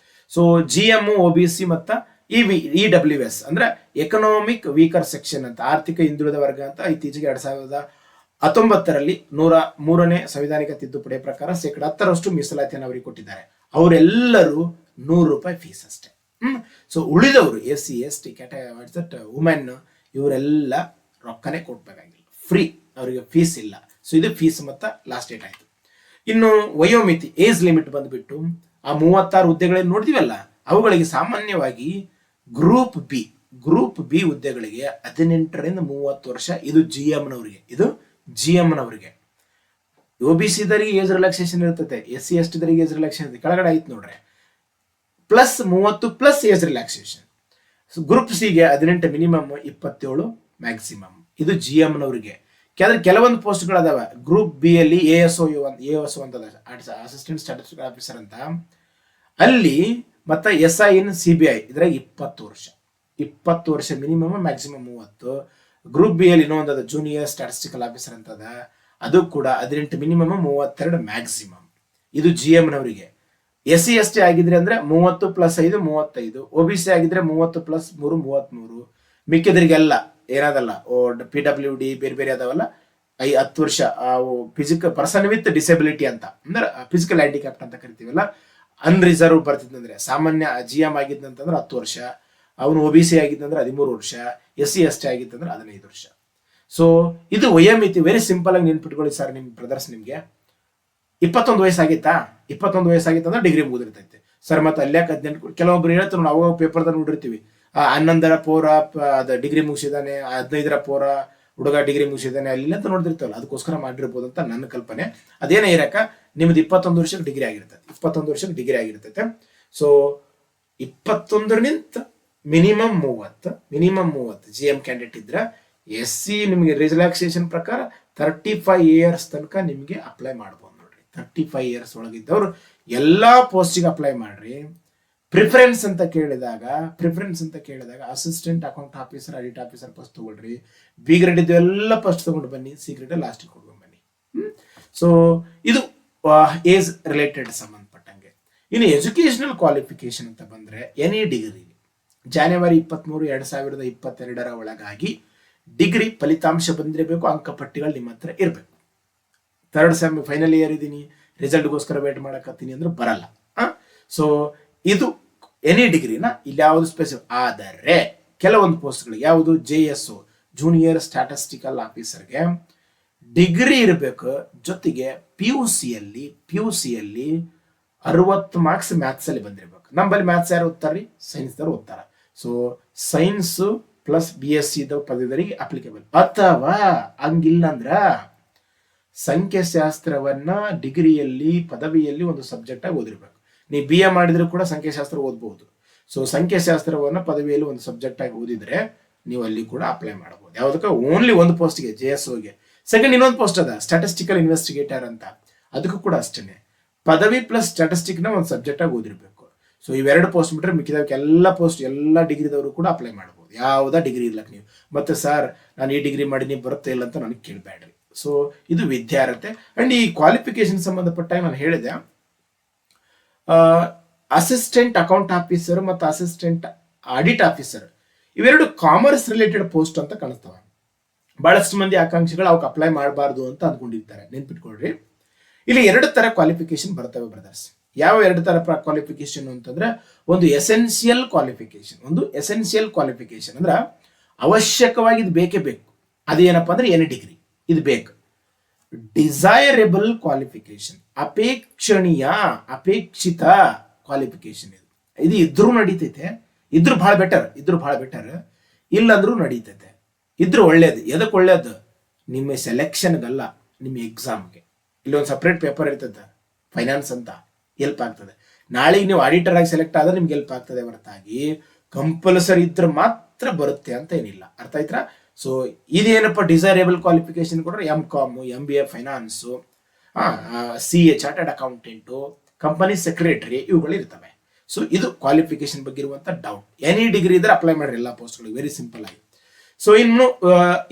ಸೊ GM, OBC ಮತ್ತ EWS ಅಂದ್ರೆ ಎಕನಾಮಿಕ್ ವೀಕರ್ ಸೆಕ್ಷನ್ ಅಂತ, ಆರ್ಥಿಕ ಹಿಂದುಳಿದ ವರ್ಗ ಅಂತ ಇತ್ತೀಚೆಗೆ 2019ರಲ್ಲಿ 103ನೇ ಸಂವಿಧಾನಿಕ ತಿದ್ದುಪಡಿಯ ಪ್ರಕಾರ 10% ಮೀಸಲಾತಿಯನ್ನು ಅವರಿಗೆ ಕೊಟ್ಟಿದ್ದಾರೆ. ಅವರೆಲ್ಲರೂ ₹100 ಫೀಸ್ ಅಷ್ಟೇ. ಸೊ ಉಳಿದವರು SC ST ವುಮೆನ್ ಇವರೆಲ್ಲ ರೊಕ್ಕನೇ ಕೊಡ್ಬೇಕಾಗಿಲ್ಲ, ಫ್ರೀ, ಅವರಿಗೆ ಫೀಸ್ ಇಲ್ಲ. ಸೊ ಇದು ಫೀಸ್ ಮತ್ತ ಲಾಸ್ಟ್ ಡೇಟ್ ಆಯ್ತು. ಇನ್ನು ವಯೋಮಿತಿ, ಏಜ್ ಲಿಮಿಟ್ ಬಂದ್ಬಿಟ್ಟು ಆ 36 ಹುದ್ದೆಗಳೇನು ನೋಡ್ತೀವಲ್ಲ ಅವುಗಳಿಗೆ ಸಾಮಾನ್ಯವಾಗಿ ಗ್ರೂಪ್ ಬಿ ಹುದ್ದೆಗಳಿಗೆ 18ರಿಂದ 30 ವರ್ಷ. ಇದು GM ನವರಿಗೆ. OBC ದರಿಗೆ ಏಜ್ ರಿಲ್ಯಾಕ್ಸೇಷನ್ ಇರ್ತದೆ, SC ST ದರಿಗೆ ಏಜ್ ರಿಲ್ಯಾಕ್ಸೇಷನ್ ಇರ್ತದೆ, ಕೆಳಗಡೆ ಆಯ್ತು ನೋಡ್ರಿ, +30 ಪ್ಲಸ್ ಏಜ್ ರಿಲ್ಯಾಕ್ಸೇಷನ್. ಗ್ರೂಪ್ ಸಿಗೆ 18 ಮಿನಿಮಮ್, 27 ಮ್ಯಾಕ್ಸಿಮಮ್. ಇದು GM ನವರಿಗೆ. ಕೆಲವೊಂದು ಪೋಸ್ಟ್ಗಳು ಅದಾವ. ಗ್ರೂಪ್ B ಅಲ್ಲಿ ASO ಅಂತ ಅಸಿಸ್ಟೆಂಟ್ ಸ್ಟ್ಯಾಟಿಸ್ಟಿಕಲ್ ಆಫೀಸರ್ ಅಂತ, ಅಲ್ಲಿ ಮತ್ತೆ SI ಇನ್ CBI ಇದ್ರಾಗ 20 ವರ್ಷ ಮಿನಿಮಮ್, ಮ್ಯಾಕ್ಸಿಮಮ್ 30. ಗ್ರೂಪ್ B ಅಲ್ಲಿ ಇನ್ನೊಂದು ಜೂನಿಯರ್ ಸ್ಟ್ಯಾಟಿಸ್ಟಿಕಲ್ ಆಫೀಸರ್ ಅಂತ ಅದ, ಅದು ಕೂಡ 18 ಮಿನಿಮಮ್, 32 ಮ್ಯಾಕ್ಸಿಮಮ್. ಇದು GM ನವರಿಗೆ. SC ST ಆಗಿದ್ರೆ ಅಂದ್ರೆ 30 + 5 35, OBC ಆಗಿದ್ರೆ 30 + 3 33. ಮಿಕ್ಕಿದ್ರಿಗೆಲ್ಲ ಏನಾದಲ್ಲ PWD ಬೇರೆ ಅದಾವಲ್ಲ 10 ವರ್ಷ, ಪರ್ಸನ್ ವಿತ್ ಡಿಸೆಬಿಲಿಟಿ ಅಂತ ಅಂದ್ರೆ ಫಿಸಿಕಲ್ ಹ್ಯಾಂಡಿಕ್ಯಾಪ್ಟ್ ಅಂತ ಕರಿತೀವಲ್ಲ, ಅನ್ರಿಸರ್ವ್ ಬರ್ತಿದ್ದಂದ್ರೆ ಸಾಮಾನ್ಯ GM ಆಗಿದ್ದಂತಂದ್ರೆ 10 ವರ್ಷ, ಅವನು OBC ಆಗಿದ್ದಂದ್ರೆ 13 ವರ್ಷ, SC ST ಆಗಿದ್ದಂದ್ರೆ 15 ವರ್ಷ. ಸೊ ಇದು ವಯೋಮಿತಿ. ವೆರಿ ಸಿಂಪಲ್ ಆಗಿ ನೆನ್ಪಿಟ್ಕೊಳ್ಳಿ ಸರ್. ನಿಮ್ ಬ್ರದರ್ಸ್ ನಿಮ್ಗೆ 21 ವಯಸ್ಸಾಗಿತ್ತಾ, 21 ವಯಸ್ಸಾಗಿತ್ತಂದ್ರೆ ಡಿಗ್ರಿ ಮುಗಿದಿರ್ತೈತೆ ಸರ್. ಮತ್ತೆ ಅಲ್ಯಾಕ 18, ಕೆಲವೊಬ್ರು ಹೇಳ್ತಾರೆ ನಾವು ಪೇಪರ್ದಾಗ ನೋಡಿರ್ತೀವಿ, 11ರ ಪೋರ ಡಿಗ್ರಿ ಮುಗಿಸಿದಾನೆ, 15ರ ಪೋರ ಹುಡುಗ ಡಿಗ್ರಿ ಮುಗಿಸಿದಾನೆ ಅಲ್ಲಿ ಅಂತ ನೋಡ್ತಿರ್ತವಲ್ಲ, ಅದಕ್ಕೋಸ್ಕರ ಮಾಡಿರ್ಬೋದು ಅಂತ ನನ್ನ ಕಲ್ಪನೆ. ಅದೇನೇ ಇರಕ ನಿಮ್ದು 21 ವರ್ಷಕ್ಕೆ ಡಿಗ್ರಿ ಆಗಿರ್ತೈತೆ. ಸೊ 21ರಿಂದ ಮಿನಿಮಮ್ 30 GM ಕ್ಯಾಂಡಿಡೇಟ್ ಇದ್ರೆ, SC ನಿಮಗೆ ರಿಲ್ಯಾಕ್ಸೇಷನ್ ಪ್ರಕಾರ 35 ಇಯರ್ಸ್ ತನಕ ನಿಮಗೆ ಅಪ್ಲೈ ಮಾಡ್ಬೋದು ನೋಡ್ರಿ. 35 ಇಯರ್ಸ್ ಒಳಗಿದ್ದವ್ರು ಎಲ್ಲಾ ಪೋಸ್ಟಿಗೆ ಅಪ್ಲೈ ಮಾಡ್ರಿ. ಪ್ರಿಫರೆನ್ಸ್ ಅಂತ ಕೇಳಿದಾಗ assistant account officer, audit officer first ತಗೊಳ್ರಿ. B ಗ್ರೇಡ್ ಇದ್ದು ಎಲ್ಲ ಫಸ್ಟ್ ತಗೊಂಡು ಬನ್ನಿ, C ಗ್ರೇಡ್ ಲಾಸ್ಟಿಗೆ ಕೊಡ್ಕೊಂಡು ಬನ್ನಿ. ಸೊ ಇದು ಏಜ್ ರಿಲೇಟೆಡ್ ಸಂಬಂಧಪಟ್ಟಂಗೆ. ಇನ್ನು ಎಜುಕೇಶನಲ್ ಕ್ವಾಲಿಫಿಕೇಶನ್ ಅಂತ ಬಂದ್ರೆ ಎನಿ ಡಿಗ್ರಿ ಜಾನ್ವರಿ 23, 2022 ಒಳಗಾಗಿ ಡಿಗ್ರಿ ಫಲಿತಾಂಶ ಬಂದಿರಬೇಕು, ಅಂಕಪಟ್ಟಿಗಳು ನಿಮ್ಮ ಹತ್ರ ಇರಬೇಕು. 3rd ಸೆಮ್ ಫೈನಲ್ ಇಯರ್ ಇದೀನಿ, ರಿಸಲ್ಟ್ಗೋಸ್ಕರ ವೇಟ್ ಮಾಡಕತ್ತೀನಿ ಅಂದ್ರೆ ಬರಲ್ಲ. ಸೊ ಇದು ಎನಿ ಡಿಗ್ರಿನ ಇಲ್ಲಿ ಯಾವುದು ಸ್ಪೆಸಿಫಿಕ್. ಆದರೆ ಕೆಲವೊಂದು ಪೋಸ್ಟ್ಗಳು ಯಾವುದು JSO ಜೂನಿಯರ್ ಸ್ಟ್ಯಾಟಿಸ್ಟಿಕಲ್ ಆಫೀಸರ್ಗೆ ಡಿಗ್ರಿ ಇರಬೇಕು, ಜೊತೆಗೆ PUC ಯಲ್ಲಿ 60 ಮಾರ್ಕ್ಸ್ ಮ್ಯಾಥ್ಸ್ ಅಲ್ಲಿ ಬಂದಿರಬೇಕು. ನಮ್ಮಲ್ಲಿ ಮ್ಯಾಥ್ಸ್ ಯಾರು ಓದ್ತಾರ್ರಿ? ಸೈನ್ಸ್ದವ್ರು ಓದ್ತಾರ. ಸೊ ಸೈನ್ಸ್ ಪ್ಲಸ್ BSc ಪದವೀಧರಿಗೆ ಅಪ್ಲಿಕೇಬಲ್. ಅಥವಾ ಹಂಗಿಲ್ಲ ಅಂದ್ರ ಸಂಖ್ಯಾಶಾಸ್ತ್ರವನ್ನ ಡಿಗ್ರಿಯಲ್ಲಿ ಪದವಿಯಲ್ಲಿ ಒಂದು ಸಬ್ಜೆಕ್ಟ್ ಆಗಿ ಓದಿರ್ಬೇಕು. ನೀವು BA ಮಾಡಿದ್ರು ಕೂಡ ಸಂಖ್ಯಾಶಾಸ್ತ್ರ ಓದ್ಬಹುದು. ಸೊ ಸಂಖ್ಯಾಶಾಸ್ತ್ರವನ್ನ ಪದವಿಯಲ್ಲಿ ಒಂದು ಸಬ್ಜೆಕ್ಟ್ ಆಗಿ ಓದಿದ್ರೆ ನೀವು ಅಲ್ಲಿ ಕೂಡ ಅಪ್ಲೈ ಮಾಡಬಹುದು. ಯಾವುದಕ್ಕೆ? ಓನ್ಲಿ ಒಂದು ಪೋಸ್ಟ್ಗೆ, JSOಗೆ. ಸೆಕೆಂಡ್ ಇನ್ನೊಂದು ಪೋಸ್ಟ್ ಅದ ಸ್ಟ್ಯಾಟಿಸ್ಟಿಕಲ್ ಇನ್ವೆಸ್ಟಿಗೇಟರ್ ಅಂತ, ಅದಕ್ಕೂ ಕೂಡ ಅಷ್ಟೇನೆ ಪದವಿ ಪ್ಲಸ್ ಸ್ಟ್ಯಾಟಿಸ್ಟಿಕ್ ನ ಒಂದು ಸಬ್ಜೆಕ್ಟ್ ಆಗಿ ಓದಿರ್ಬೇಕು. ಸೊ ಇವೆರಡು ಪೋಸ್ಟ್ ಬಿಟ್ರೆ ಮಿಕ್ಕಿದಕ್ಕೆ ಎಲ್ಲ ಪೋಸ್ಟ್ ಎಲ್ಲ ಡಿಗ್ರಿದವರು ಕೂಡ ಅಪ್ಲೈ ಮಾಡಬಹುದು, ಯಾವುದಾ ಡಿಗ್ರಿ ಇರ್ಲಕ್ ನೀವು. ಮತ್ತೆ ಸರ್ ನಾನು ಈ ಡಿಗ್ರಿ ಮಾಡೀನಿ ಬರುತ್ತೆ ಇಲ್ಲ ಅಂತ ನನಗೆ ಕೇಳಬೇಡ್ರಿ. ಸೊ ಇದು ವಿದ್ಯಾರ್ಹತೆ. ಅಂಡ್ ಈ ಕ್ವಾಲಿಫಿಕೇಶನ್ ಸಂಬಂಧಪಟ್ಟಾಗ ನಾನು ಹೇಳಿದೆ, ಅಸಿಸ್ಟೆಂಟ್ ಅಕೌಂಟ್ ಆಫೀಸರ್ ಮತ್ತು ಅಸಿಸ್ಟೆಂಟ್ ಆಡಿಟ್ ಆಫೀಸರ್ ಇವೆರಡು ಕಾಮರ್ಸ್ ರಿಲೇಟೆಡ್ ಪೋಸ್ಟ್ ಅಂತ ಕಾಣಿಸ್ತವೆ. ಬಹಳಷ್ಟು ಮಂದಿ ಆಕಾಂಕ್ಷಿಗಳು ಅವಕ್ಕೆ ಅಪ್ಲೈ ಮಾಡಬಾರ್ದು ಅಂತ ಅಂದ್ಕೊಂಡಿರ್ತಾರೆ. ನೆನ್ಪಿಟ್ಕೊಳ್ರಿ, ಇಲ್ಲಿ 2 ತರ ಕ್ವಾಲಿಫಿಕೇಶನ್ ಬರ್ತವೆ ಬ್ರದರ್ಸ್. ಯಾವ 2 ತರ ಕ್ವಾಲಿಫಿಕೇಶನ್ ಅಂತಂದ್ರೆ, ಒಂದು ಎಸೆನ್ಷಿಯಲ್ ಕ್ವಾಲಿಫಿಕೇಶನ್ ಅಂದ್ರೆ ಅವಶ್ಯಕವಾಗಿ ಇದು ಬೇಕೇ ಬೇಕು. ಅದೇನಪ್ಪ ಅಂದ್ರೆ ಎನಿ ಡಿಗ್ರಿ. ಇದು ಬೇಕು. ಡಿಸೈರಬಲ್ ಕ್ವಾಲಿಫಿಕೇಶನ್, ಅಪೇಕ್ಷಿತ ಕ್ವಾಲಿಫಿಕೇಶನ್, ಇದು ಇದ್ರೂ ನಡೀತೈತೆ, ಇದ್ರು ಬಹಳ ಬೆಟರ್, ಇಲ್ಲಂದ್ರೂ ನಡೀತೈತೆ. ಇದ್ರು ಒಳ್ಳೇದು. ಎದಕ್ಕೆ ಒಳ್ಳೇದು? ನಿಮ್ಮ ಸೆಲೆಕ್ಷನ್ಗಲ್ಲ, ನಿಮ್ಮ ಎಕ್ಸಾಮ್ಗೆ. ಇಲ್ಲೊಂದು ಸಪ್ರೇಟ್ ಪೇಪರ್ ಇರ್ತದೆ ಫೈನಾನ್ಸ್ ಅಂತ, ಹೆಲ್ಪ್ ಆಗ್ತದೆ. ನಾಳೆಗೆ ನೀವು ಆಡಿಟರ್ ಆಗಿ ಸೆಲೆಕ್ಟ್ ಆದ್ರೆ ನಿಮ್ಗೆ ಹೆಲ್ಪ್ ಆಗ್ತದೆ ಹೊರತಾಗಿ ಕಂಪಲ್ಸರಿ ಇದ್ರೆ ಮಾತ್ರ ಬರುತ್ತೆ ಅಂತ ಏನಿಲ್ಲ. ಅರ್ಥ ಆಯ್ತಾ? ಸೊ ಇದೇನಪ್ಪ ಡಿಸೈರೇಬಲ್ ಕ್ವಾಲಿಫಿಕೇಶನ್ ಕೊಟ್ರೆ MCOM, MBA finance, CA chartered accountant, company secretary, ಇವುಗಳು ಇರ್ತವೆ. ಸೊ ಇದು ಕ್ವಾಲಿಫಿಕೇಶನ್ ಬಗ್ಗೆ ಇರುವಂತ ಡೌಟ್. ಎನಿ ಡಿಗ್ರಿ ಇದ್ರೆ ಅಪ್ಲೈ ಮಾಡ್ರಿ ಎಲ್ಲ ಪೋಸ್ಟ್ಗಳಿಗೆ, ವೆರಿ ಸಿಂಪಲ್ ಆಗಿ. ಸೊ ಇನ್ನು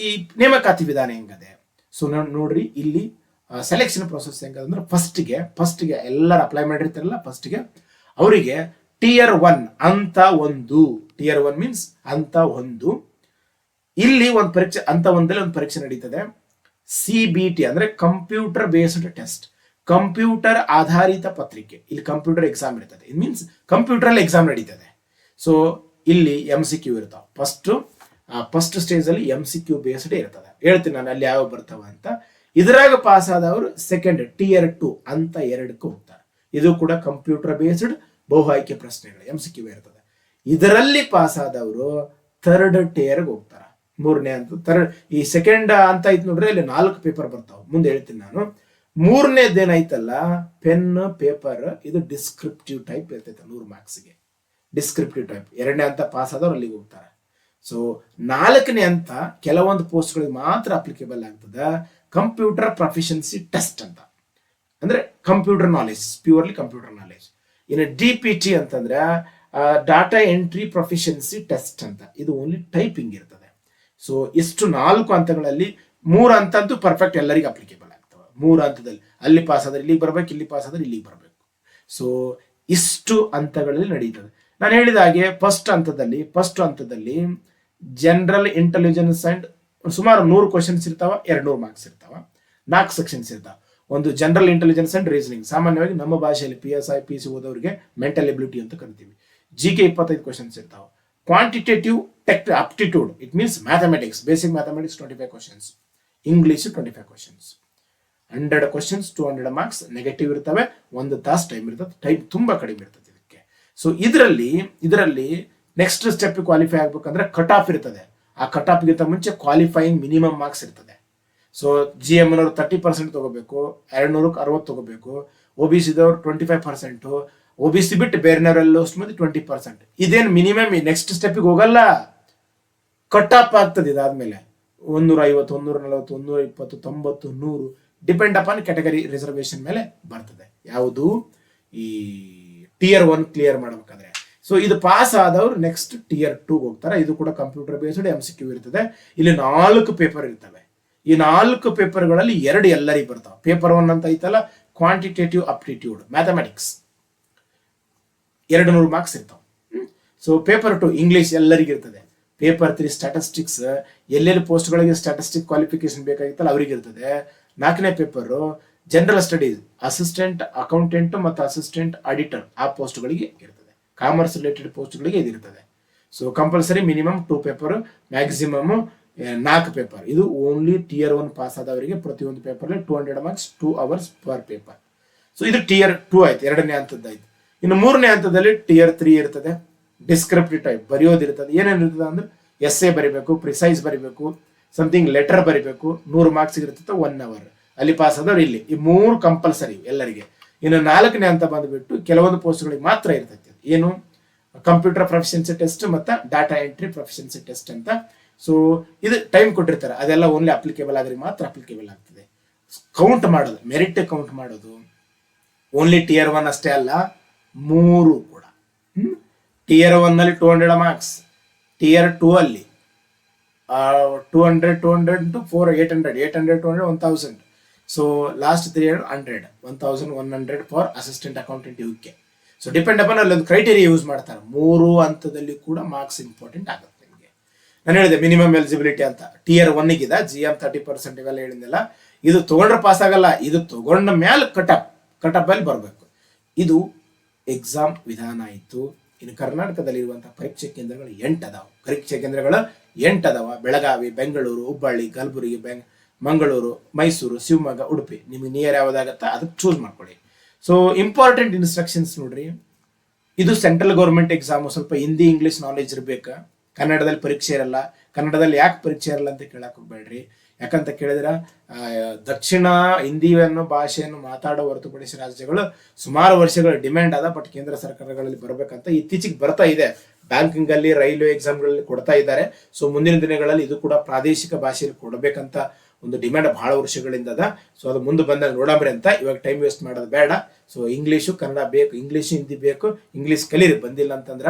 ಈ ನೇಮಕಾತಿ ವಿಧಾನ ಹೆಂಗದೆ? ಸೊ ನೋಡ್ರಿ, ಇಲ್ಲಿ ಸೆಲೆಕ್ಷನ್ ಪ್ರೊಸೆಸ್ ಹೆಂಗಂದ್ರೆ ಫಸ್ಟ್ಗೆ ಎಲ್ಲರೂ ಅಪ್ಲೈ ಮಾಡಿರ್ತಾರಲ್ಲ, ಫಸ್ಟ್ಗೆ ಅವರಿಗೆ Tier 1 ಅಂತ ಒಂದು, Tier 1 ಮೀನ್ಸ್ ಅಂತ ಒಂದು, ಇಲ್ಲಿ ಒಂದು ಪರೀಕ್ಷೆ, ಅಂತ ಒಂದಲ್ಲಿ ಒಂದು ಪರೀಕ್ಷೆ ನಡೀತದೆ. CBT ಅಂದ್ರೆ ಕಂಪ್ಯೂಟರ್ ಬೇಸ್ಡ್ ಟೆಸ್ಟ್, ಕಂಪ್ಯೂಟರ್ ಆಧಾರಿತ ಪತ್ರಿಕೆ. ಇಲ್ಲಿ ಕಂಪ್ಯೂಟರ್ ಎಕ್ಸಾಮ್ ಇರ್ತದೆ, ಇಟ್ ಮೀನ್ಸ್ ಕಂಪ್ಯೂಟರ್ ಅಲ್ಲಿ ಎಕ್ಸಾಮ್ ನಡೀತದೆ. ಸೊ ಇಲ್ಲಿ MCQ ಇರ್ತಾವ. ಫಸ್ಟ್ ಸ್ಟೇಜ್ ಅಲ್ಲಿ MCQ ಬೇಸ್ಡ್ ಇರ್ತದೆ. ಹೇಳ್ತೀನಿ ನಾನು ಅಲ್ಲಿ ಯಾವ ಬರ್ತಾವ ಅಂತ. ಇದ್ರಾಗ ಪಾಸ್ ಆದವರು ಸೆಕೆಂಡ್ Tier 2 ಅಂತ 2ಕ್ಕೆ ಹೋಗ್ತಾರೆ. ಇದು ಕೂಡ ಕಂಪ್ಯೂಟರ್ ಬೇಸ್ಡ್ ಬಹು ಆಯ್ಕೆ ಪ್ರಶ್ನೆಗಳು, MCQ ಇರ್ತದೆ. ಇದರಲ್ಲಿ ಪಾಸ್ ಆದವರು ಥರ್ಡ್ ಟೇರ್ಗೆ ಹೋಗ್ತಾರೆ, 3ನೇ ಅಂತ. ಈ ಸೆಕೆಂಡ್ ಅಂತ ಐತ್ ನೋಡ್ರಿ, ಇಲ್ಲಿ 4 ಪೇಪರ್ ಬರ್ತಾವ, ಮುಂದೆ ಹೇಳ್ತೀನಿ ನಾನು. 3ನೇದೇನೈತಲ್ಲ, ಪೆನ್ ಪೇಪರ್, ಇದು ಡಿಸ್ಕ್ರಿಪ್ಟಿವ್ ಟೈಪ್ ಇರ್ತೈತೆ, 100 ಮಾರ್ಕ್ಸ್ಗೆ ಡಿಸ್ಕ್ರಿಪ್ಟಿವ್ ಟೈಪ್. 2ನೇ ಅಂತ ಪಾಸ್ ಆದವ್ರು ಅಲ್ಲಿಗೆ ಹೋಗ್ತಾರೆ. ಸೊ 4ನೇ ಅಂತ ಕೆಲವೊಂದು ಪೋಸ್ಟ್ಗಳಿಗೆ ಮಾತ್ರ ಅಪ್ಲಿಕೇಬಲ್ ಆಗ್ತದೆ, ಕಂಪ್ಯೂಟರ್ ಪ್ರೊಫಿಷಿಯನ್ಸಿ ಟೆಸ್ಟ್ ಅಂತ. ಅಂದ್ರೆ computer knowledge, purely computer knowledge. ಇನ್ನು DPT ಅಂತಂದ್ರೆ ಡಾಟಾ ಎಂಟ್ರಿ ಪ್ರೊಫಿಷಿಯನ್ಸಿ ಟೆಸ್ಟ್ ಅಂತ, ಇದು ಓನ್ಲಿ ಟೈಪಿಂಗ್ ಇರ್ತದೆ. ಸೊ ಇಷ್ಟು 4 ಹಂತಗಳಲ್ಲಿ 3 ಹಂತದ್ದು ಪರ್ಫೆಕ್ಟ್ ಎಲ್ಲರಿಗೂ ಅಪ್ಲಿಕೇಬಲ್ ಆಗ್ತವೆ. 3 ಹಂತದಲ್ಲಿ ಅಲ್ಲಿ ಪಾಸ್ ಆದ್ರೆ ಇಲ್ಲಿಗೆ ಬರ್ಬೇಕು, ಇಲ್ಲಿ ಪಾಸ್ ಆದ್ರೆ ಇಲ್ಲಿಗೆ ಬರ್ಬೇಕು. ಸೊ ಇಷ್ಟು ಹಂತಗಳಲ್ಲಿ ನಡೀತದೆ. ನಾನು ಹೇಳಿದ ಹಾಗೆ ಫಸ್ಟ್ ಹಂತದಲ್ಲಿ ಜನರಲ್ ಇಂಟೆಲಿಜೆನ್ಸ್ ಅಂಡ್ ಸುಮಾರು 100 ಕ್ವಶನ್ಸ್ ಇರ್ತಾವ, 200 ಮಾರ್ಕ್ಸ್ ಇರ್ತಾವ, 4 ಸೆಕ್ಷನ್ಸ್ ಇರ್ತಾವ. ಒಂದು ಜನರಲ್ ಇಂಟೆಲಿಜೆನ್ಸ್ ಅಂಡ್ ರೀಸನಿಂಗ್, ಸಾಮಾನ್ಯವಾಗಿ ನಮ್ಮ ಭಾಷೆಯಲ್ಲಿ PSI PC ಓದೋರಿಗೆ ಮೆಂಟಲ್ ಎಬಿಲಿಟಿ ಅಂತ ಕರಿತೀವಿ. GK 25 ಕ್ವಶನ್ಸ್ ಇರ್ತಾವ. Quantitative aptitude, it means mathematics, basic mathematics 25 questions, English 25 questions, 100 questions, 200 marks. Negative ಇರ್ತವೆ, 1 ತಾಸು ಟೈಮ್ ಇರ್ತದೆ, ಟೈಮ್ ತುಂಬಾ ಕಡಿಮೆ ಇರ್ತದೆ ಇದಕ್ಕೆ. ಸೊ ಇದರಲ್ಲಿ ನೆಕ್ಸ್ಟ್ ಸ್ಟೆಪ್ ಕ್ವಾಲಿಫೈ ಆಗ್ಬೇಕಂದ್ರೆ ಕಟ್ ಆಫ್ ಇರ್ತದೆ. ಆ ಕಟ್ ಆಫ್ ಗಿಂತ ಮುಂಚೆ ಕ್ವಾಲಿಫೈಯಿಂಗ್ ಮಿನಿಮಮ್ ಮಾರ್ಕ್ಸ್ ಇರ್ತದೆ. ಸೊ GM 30% ತಗೋಬೇಕು, 200ಕ್ಕೆ 60 ತಗೋಬೇಕು, OBC ದವ್ರು 25%, OBC ಬಿಟ್ಟು ಬೇರೆನವರೆಲ್ಲ 20%. ಇದೇನು ಮಿನಿಮಮ್, ನೆಕ್ಸ್ಟ್ ಸ್ಟೆಪ್ಗೆ ಹೋಗಲ್ಲ, ಕಟ್ ಆಫ್ ಆಗ್ತದೆ. ಇದಾದ್ಮೇಲೆ 150, 140, 120, 90, 100 ಡಿಪೆಂಡ್ ಅಪಾನ್ ಕ್ಯಾಟಗರಿ ರಿಸರ್ವೇಶನ್ ಮೇಲೆ ಬರ್ತದೆ. ಯಾವುದು? ಈ Tier 1 ಕ್ಲಿಯರ್ ಮಾಡ್ಬೇಕಾದ್ರೆ. ಸೊ ಇದು ಪಾಸ್ ಆದವ್ರು ನೆಕ್ಸ್ಟ್ Tier 2 ಹೋಗ್ತಾರೆ. ಇದು ಕೂಡ ಕಂಪ್ಯೂಟರ್ ಬೇಸ್ಡ್ MCQ ಇರ್ತದೆ. ಇಲ್ಲಿ 4 ಪೇಪರ್ ಇರ್ತವೆ. ಈ 4 ಪೇಪರ್ಗಳಲ್ಲಿ 2 ಎಲ್ಲರಿಗೂ ಬರ್ತಾವ. ಪೇಪರ್ 1 ಅಂತ ಐತಲ್ಲ, ಕ್ವಾಂಟಿಟೇಟಿವ್ ಅಪ್ಟಿಟ್ಯೂಡ್ ಮ್ಯಾಥಮೆಟಿಕ್ಸ್, 200 ಮಾರ್ಕ್ಸ್ ಇರ್ತಾವ. ಸೊ ಪೇಪರ್ 2 ಇಂಗ್ಲಿಷ್ ಎಲ್ಲರಿಗೂ ಇರ್ತದೆ. ಪೇಪರ್ 3 ಸ್ಟ್ಯಾಟಿಸ್ಟಿಕ್ಸ್, ಎಲ್ಲೆಲ್ಲಿ ಪೋಸ್ಟ್ಗಳಿಗೆ ಸ್ಟ್ಯಾಟಿಸ್ಟಿಕ್ ಕ್ವಾಲಿಫಿಕೇಶನ್ ಬೇಕಾಗಿತ್ತಲ್ಲ ಅವ್ರಿಗೆ ಇರ್ತದೆ. 4ನೇ paper general studies, assistant accountant ಮತ್ತು ಅಸಿಸ್ಟೆಂಟ್ ಆಡಿಟರ್, ಆ ಪೋಸ್ಟ್ಗಳಿಗೆ ಇರ್ತದೆ. ಕಾಮರ್ಸ್ ರಿಲೇಟೆಡ್ ಪೋಸ್ಟ್ಗಳಿಗೆ ಇದಿರ್ತದೆ. So compulsory minimum 2 paper, maximum 4 paper. ಇದು ಓನ್ಲಿ Tier 1 ಪಾಸ್ ಆದವರಿಗೆ. ಪ್ರತಿಯೊಂದು paper 200 marks, 2 hours per paper. So ಇದು Tier 2 ಆಯ್ತು, 2ನೇ ಹಂತದ್ದಾಯ್ತು. ಇನ್ನು 3ನೇ ಹಂತದಲ್ಲಿ Tier 3 ಇರ್ತದೆ. Descriptive type ಬರೆಯೋದಿರ್ತದೆ. ಏನೇನಿರ್ತದೆ ಅಂದ್ರೆ essay ಬರಿಬೇಕು, ಪ್ರಿಸೈಸ್ ಬರಿಬೇಕು, ಸಮಥಿಂಗ್ ಲೆಟರ್ ಬರಿಬೇಕು, 100 ಮಾರ್ಕ್ಸ್ ಇರ್ತದೆ, 1 hour. ಅಲ್ಲಿ ಪಾಸ್ ಆದವ್ರು ಇಲ್ಲಿ. ಈ 3 ಕಂಪಲ್ಸರಿ ಎಲ್ಲರಿಗೆ. ಇನ್ನು 4ನೇ ಹಂತ ಬಂದ್ಬಿಟ್ಟು ಕೆಲವೊಂದು ಪೋಸ್ಟ್ಗಳಿಗೆ ಮಾತ್ರ ಇರ್ತೈತೆ. ಏನು? ಕಂಪ್ಯೂಟರ್ ಪ್ರೊಫಿಷಿಯನ್ಸಿ ಟೆಸ್ಟ್ ಮತ್ತು ಡಾಟಾ ಎಂಟ್ರಿ ಪ್ರೊಫಿಷಿಯನ್ಸಿ ಟೆಸ್ಟ್ ಅಂತ. ಸೊ ಇದು ಟೈಮ್ ಕೊಟ್ಟಿರ್ತಾರೆ, ಅದೆಲ್ಲ ಓನ್ಲಿ ಅಪ್ಲಿಕೇಬಲ್ ಆದ್ರೆ ಮಾತ್ರ ಅಪ್ಲಿಕೇಬಲ್ ಆಗ್ತದೆ. ಕೌಂಟ್ ಮಾಡೋದು, ಮೆರಿಟ್ ಕೌಂಟ್ ಮಾಡೋದು ಓನ್ಲಿ Tier 1 ಅಷ್ಟೇ ಅಲ್ಲ, 3 ಕೂಡ. Tier 1 ನಲ್ಲಿ 200 ಮಾರ್ಕ್ಸ್, Tier 2 ಅಲ್ಲಿ 200 to 800, 200, 1000. So last 300, 1100 for assistant accountant UK. So depend upon ಅಲ್ಲಿ ಒಂದು ಕ್ರೈಟೇರಿಯಾ ಯೂಸ್ ಮಾಡ್ತಾರೆ. 3 ಹಂತದಲ್ಲಿ ಕೂಡ ಮಾರ್ಕ್ಸ್ ಇಂಪಾರ್ಟೆಂಟ್ ಆಗುತ್ತೆ. ನಾನು ಹೇಳಿದೆ ಮಿನಿಮಮ್ ಎಲಿಜಿಬಿಲಿಟಿ ಅಂತ. Tier 1 ಗಿದೆ GM 30% ಇವೆಲ್ಲ ಹೇಳಿದ್ನಲ್ಲ. ಇದು ತಗೊಂಡ್ರೆ ಪಾಸ್ ಆಗಲ್ಲ, ಇದು ತಗೊಂಡ ಮೇಲೆ ಕಟ್ ಅಪ್ ಅಲ್ಲಿ ಬರಬೇಕು. ಇದು ಎಕ್ಸಾಮ್ ವಿಧಾನ ಆಯಿತು. ಇನ್ನು ಕರ್ನಾಟಕದಲ್ಲಿರುವಂತಹ ಪರೀಕ್ಷೆ ಕೇಂದ್ರಗಳು 8 ಅದಾವ. ಬೆಳಗಾವಿ, ಬೆಂಗಳೂರು, ಹುಬ್ಬಳ್ಳಿ, ಕಲಬುರಗಿ, ಮಂಗಳೂರು, ಮೈಸೂರು, ಶಿವಮೊಗ್ಗ, ಉಡುಪಿ, ನಿಮಗೆ ನಿಯರ್ ಯಾವ್ದಾಗತ್ತ ಅದಕ್ಕೆ ಚೂಸ್ ಮಾಡ್ಕೊಳ್ಳಿ. ಸೊ ಇಂಪಾರ್ಟೆಂಟ್ ಇನ್ಸ್ಟ್ರಕ್ಷನ್ಸ್ ನೋಡ್ರಿ, ಇದು ಸೆಂಟ್ರಲ್ ಗೌರ್ಮೆಂಟ್ ಎಕ್ಸಾಮು, ಸ್ವಲ್ಪ ಹಿಂದಿ ಇಂಗ್ಲಿಷ್ ನಾಲೆಜ್ ಇರಬೇಕು. ಕನ್ನಡದಲ್ಲಿ ಪರೀಕ್ಷೆ ಇರಲ್ಲ. ಕನ್ನಡದಲ್ಲಿ ಯಾಕೆ ಪರೀಕ್ಷೆ ಇರಲ್ಲ ಅಂತ ಕೇಳಕ್ ಹೋಗ್ಬೇಡ್ರಿ. ಯಾಕಂತ ಕೇಳಿದ್ರ ದಕ್ಷಿಣ ಹಿಂದಿಯನ್ನು ಭಾಷೆಯನ್ನು ಮಾತಾಡೋ ಹೊರತುಪಡಿಸಿ ರಾಜ್ಯಗಳು ಸುಮಾರು ವರ್ಷಗಳ ಡಿಮ್ಯಾಂಡ್ ಅದ, ಬಟ್ ಕೇಂದ್ರ ಸರ್ಕಾರಗಳಲ್ಲಿ ಬರ್ಬೇಕಂತ ಇತ್ತೀಚೆಗೆ ಬರ್ತಾ ಇದೆ. ಬ್ಯಾಂಕಿಂಗ್ ಅಲ್ಲಿ, ರೈಲ್ವೆ ಎಕ್ಸಾಮ್ಗಳಲ್ಲಿ ಕೊಡ್ತಾ ಇದ್ದಾರೆ. ಸೊ ಮುಂದಿನ ದಿನಗಳಲ್ಲಿ ಇದು ಕೂಡ ಪ್ರಾದೇಶಿಕ ಭಾಷೆಯಲ್ಲಿ ಕೊಡಬೇಕಂತ ಒಂದು ಡಿಮ್ಯಾಂಡ್ ಬಹಳ ವರ್ಷಗಳಿಂದ ಅದ. ಸೊ ಅದು ಮುಂದೆ ಬಂದಾಗ ನೋಡಂಬ್ರಿ ಅಂತ ಇವಾಗ ಟೈಮ್ ವೇಸ್ಟ್ ಮಾಡೋದು ಬೇಡ. ಸೊ ಇಂಗ್ಲೀಷು ಕನ್ನಡ ಬೇಕು, ಇಂಗ್ಲೀಷು ಹಿಂದಿ ಬೇಕು, ಇಂಗ್ಲೀಷ್ ಕಲೀರಿ. ಬಂದಿಲ್ಲ ಅಂತಂದ್ರ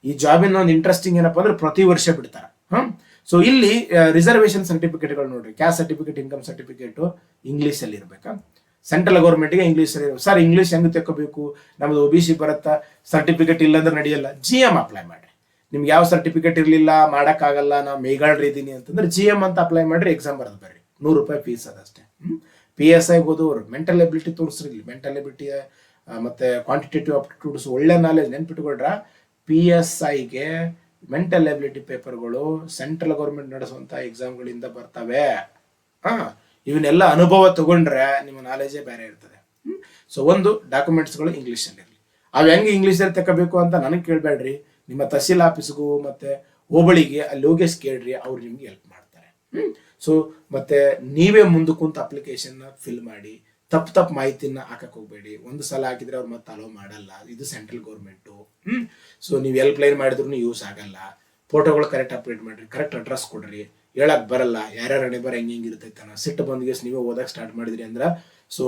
ಈ ಜಾಬಿನ ಒಂದು ಇಂಟ್ರೆಸ್ಟಿಂಗ್ ಏನಪ್ಪಾ ಅಂದ್ರೆ ಪ್ರತಿ ವರ್ಷ ಬಿಡ್ತಾರ. ಸೊ ಇಲ್ಲಿ ರಿಸರ್ವೇಶನ್ ಸರ್ಟಿಫಿಕೇಟ್ಗಳು ನೋಡ್ರಿ, caste certificate, income certificate English ಅಲ್ಲಿ ಇರ್ಬೇಕಾ. ಸೆಂಟ್ರಲ್ ಗೌರ್ಮೆಂಟ್ಗೆ ಇಂಗ್ಲೀಷ್ ಅಲ್ಲಿ ಸರ್ ಇಂಗ್ಲೀಷ್ ಹೆಂಗ್ ತೆಕ್ಕೋಬೇಕು, ನಮ್ದು OBC ಬರುತ್ತಾ, ಸರ್ಟಿಫಿಕೇಟ್ ಇಲ್ಲ ಅಂದ್ರೆ ನಡೆಯಲ್ಲ, GM ಅಪ್ಲೈ ಮಾಡ್ರಿ. ನಿಮ್ಗೆ ಯಾವ ಸರ್ಟಿಫಿಕೇಟ್ ಇರ್ಲಿಲ್ಲ, ಮಾಡಕ್ಕಾಗಲ್ಲ, ನಾವು ಮೇಘಾಳ್ರಿ ಇದೀನಿ ಅಂತಂದ್ರೆ GM ಅಂತ ಅಪ್ಲೈ ಮಾಡ್ರಿ, ಎಕ್ಸಾಮ್ ಬರೆದು ಬರ್ರಿ. 100 ರೂಪಾಯಿ ಫೀಸ್ ಅದಷ್ಟೇ. PSI ಹೋದವ್ರು ಮೆಂಟಲ್ ಎಬಿಲಿಟಿ ತೋರಿಸ್ರಿ. ಮೆಂಟಲ್ ಎಬಿಲಿಟಿ ಮತ್ತೆ ಕ್ವಾಂಟಿಟೇಟಿವ್ ಅಪ್ಟಿಟ್ಯೂಡ್ಸ್ ಒಳ್ಳೆ ನಾಲೆಜ್ ನೆನ್ಪಿಟ್ಕೊಳ್ರ. PSIಗೆ ಮೆಂಟಲ್ ಎಬಿಲಿಟಿ ಪೇಪರ್ಗಳು ಸೆಂಟ್ರಲ್ ಗೌರ್ಮೆಂಟ್ ನಡೆಸುವಂತ ಎಕ್ಸಾಮ್ಗಳಿಂದ ಬರ್ತವೆ. ಇವನ್ನೆಲ್ಲ ಅನುಭವ ತಗೊಂಡ್ರೆ ನಿಮ್ಮ ನಾಲೆಜೇ ಬೇರೆ ಇರ್ತದೆ. ಸೊ ಒಂದು ಡಾಕ್ಯುಮೆಂಟ್ಸ್ಗಳು ಇಂಗ್ಲಿಷ್ ಅಲ್ಲಿ ಇರಲಿ. ಅವು ಹೆಂಗೆ ಇಂಗ್ಲಿಷ್ ಅಲ್ಲಿ ತಗೋಬೇಕು ಅಂತ ನನಗೆ ಕೇಳಬೇಡ್ರಿ. ನಿಮ್ಮ ತಹಸೀಲ್ ಆಫೀಸ್ಗೂ ಮತ್ತೆ ಹೋಬಳಿಗೆ ಅಲ್ಲಿ ಹೋಗಿ ಕೇಳ್ರಿ, ಅವ್ರು ನಿಮ್ಗೆ ಹೆಲ್ಪ್ ಮಾಡ್ತಾರೆ. ಸೊ ಮತ್ತೆ ನೀವೇ ಮುಂದೆ ಕುಂತ ಅಪ್ಲಿಕೇಶನ್ ಫಿಲ್ ಮಾಡಿ, ತಪ್ಪು ಮಾಹಿತಿನ ಹಾಕಕ್ ಹೋಗ್ಬೇಡಿ. ಒಂದು ಸಲ ಹಾಕಿದ್ರೆ ಅವ್ರು ಮತ್ತೆ ಅಲೋ ಮಾಡಲ್ಲ. ಇದು ಸೆಂಟ್ರಲ್ ಗೌರ್ಮೆಂಟು. ಸೊ ನೀವು ಹೆಲ್ಪ್ ಲೈನ್ ಮಾಡಿದ್ರು ಯೂಸ್ ಆಗಲ್ಲ. ಫೋಟೋಗಳು ಕರೆಕ್ಟ್ ಅಪ್ಡೇಟ್ ಮಾಡ್ರಿ, ಕರೆಕ್ಟ್ ಅಡ್ರೆಸ್ ಕೊಡ್ರಿ. ಹೇಳಕ್ ಬರಲ್ಲ ಯಾರ್ಯಾರ ಹಣೆಬರ ಹೆಂಗಿರ್ತೈತೆ ಸಿಟ್ಟು ಬಂದ್ಗೆ ನೀವೇ ಓದಕ್ ಸ್ಟಾರ್ಟ್ ಮಾಡಿದ್ರಿ ಅಂದ್ರ ಸೊ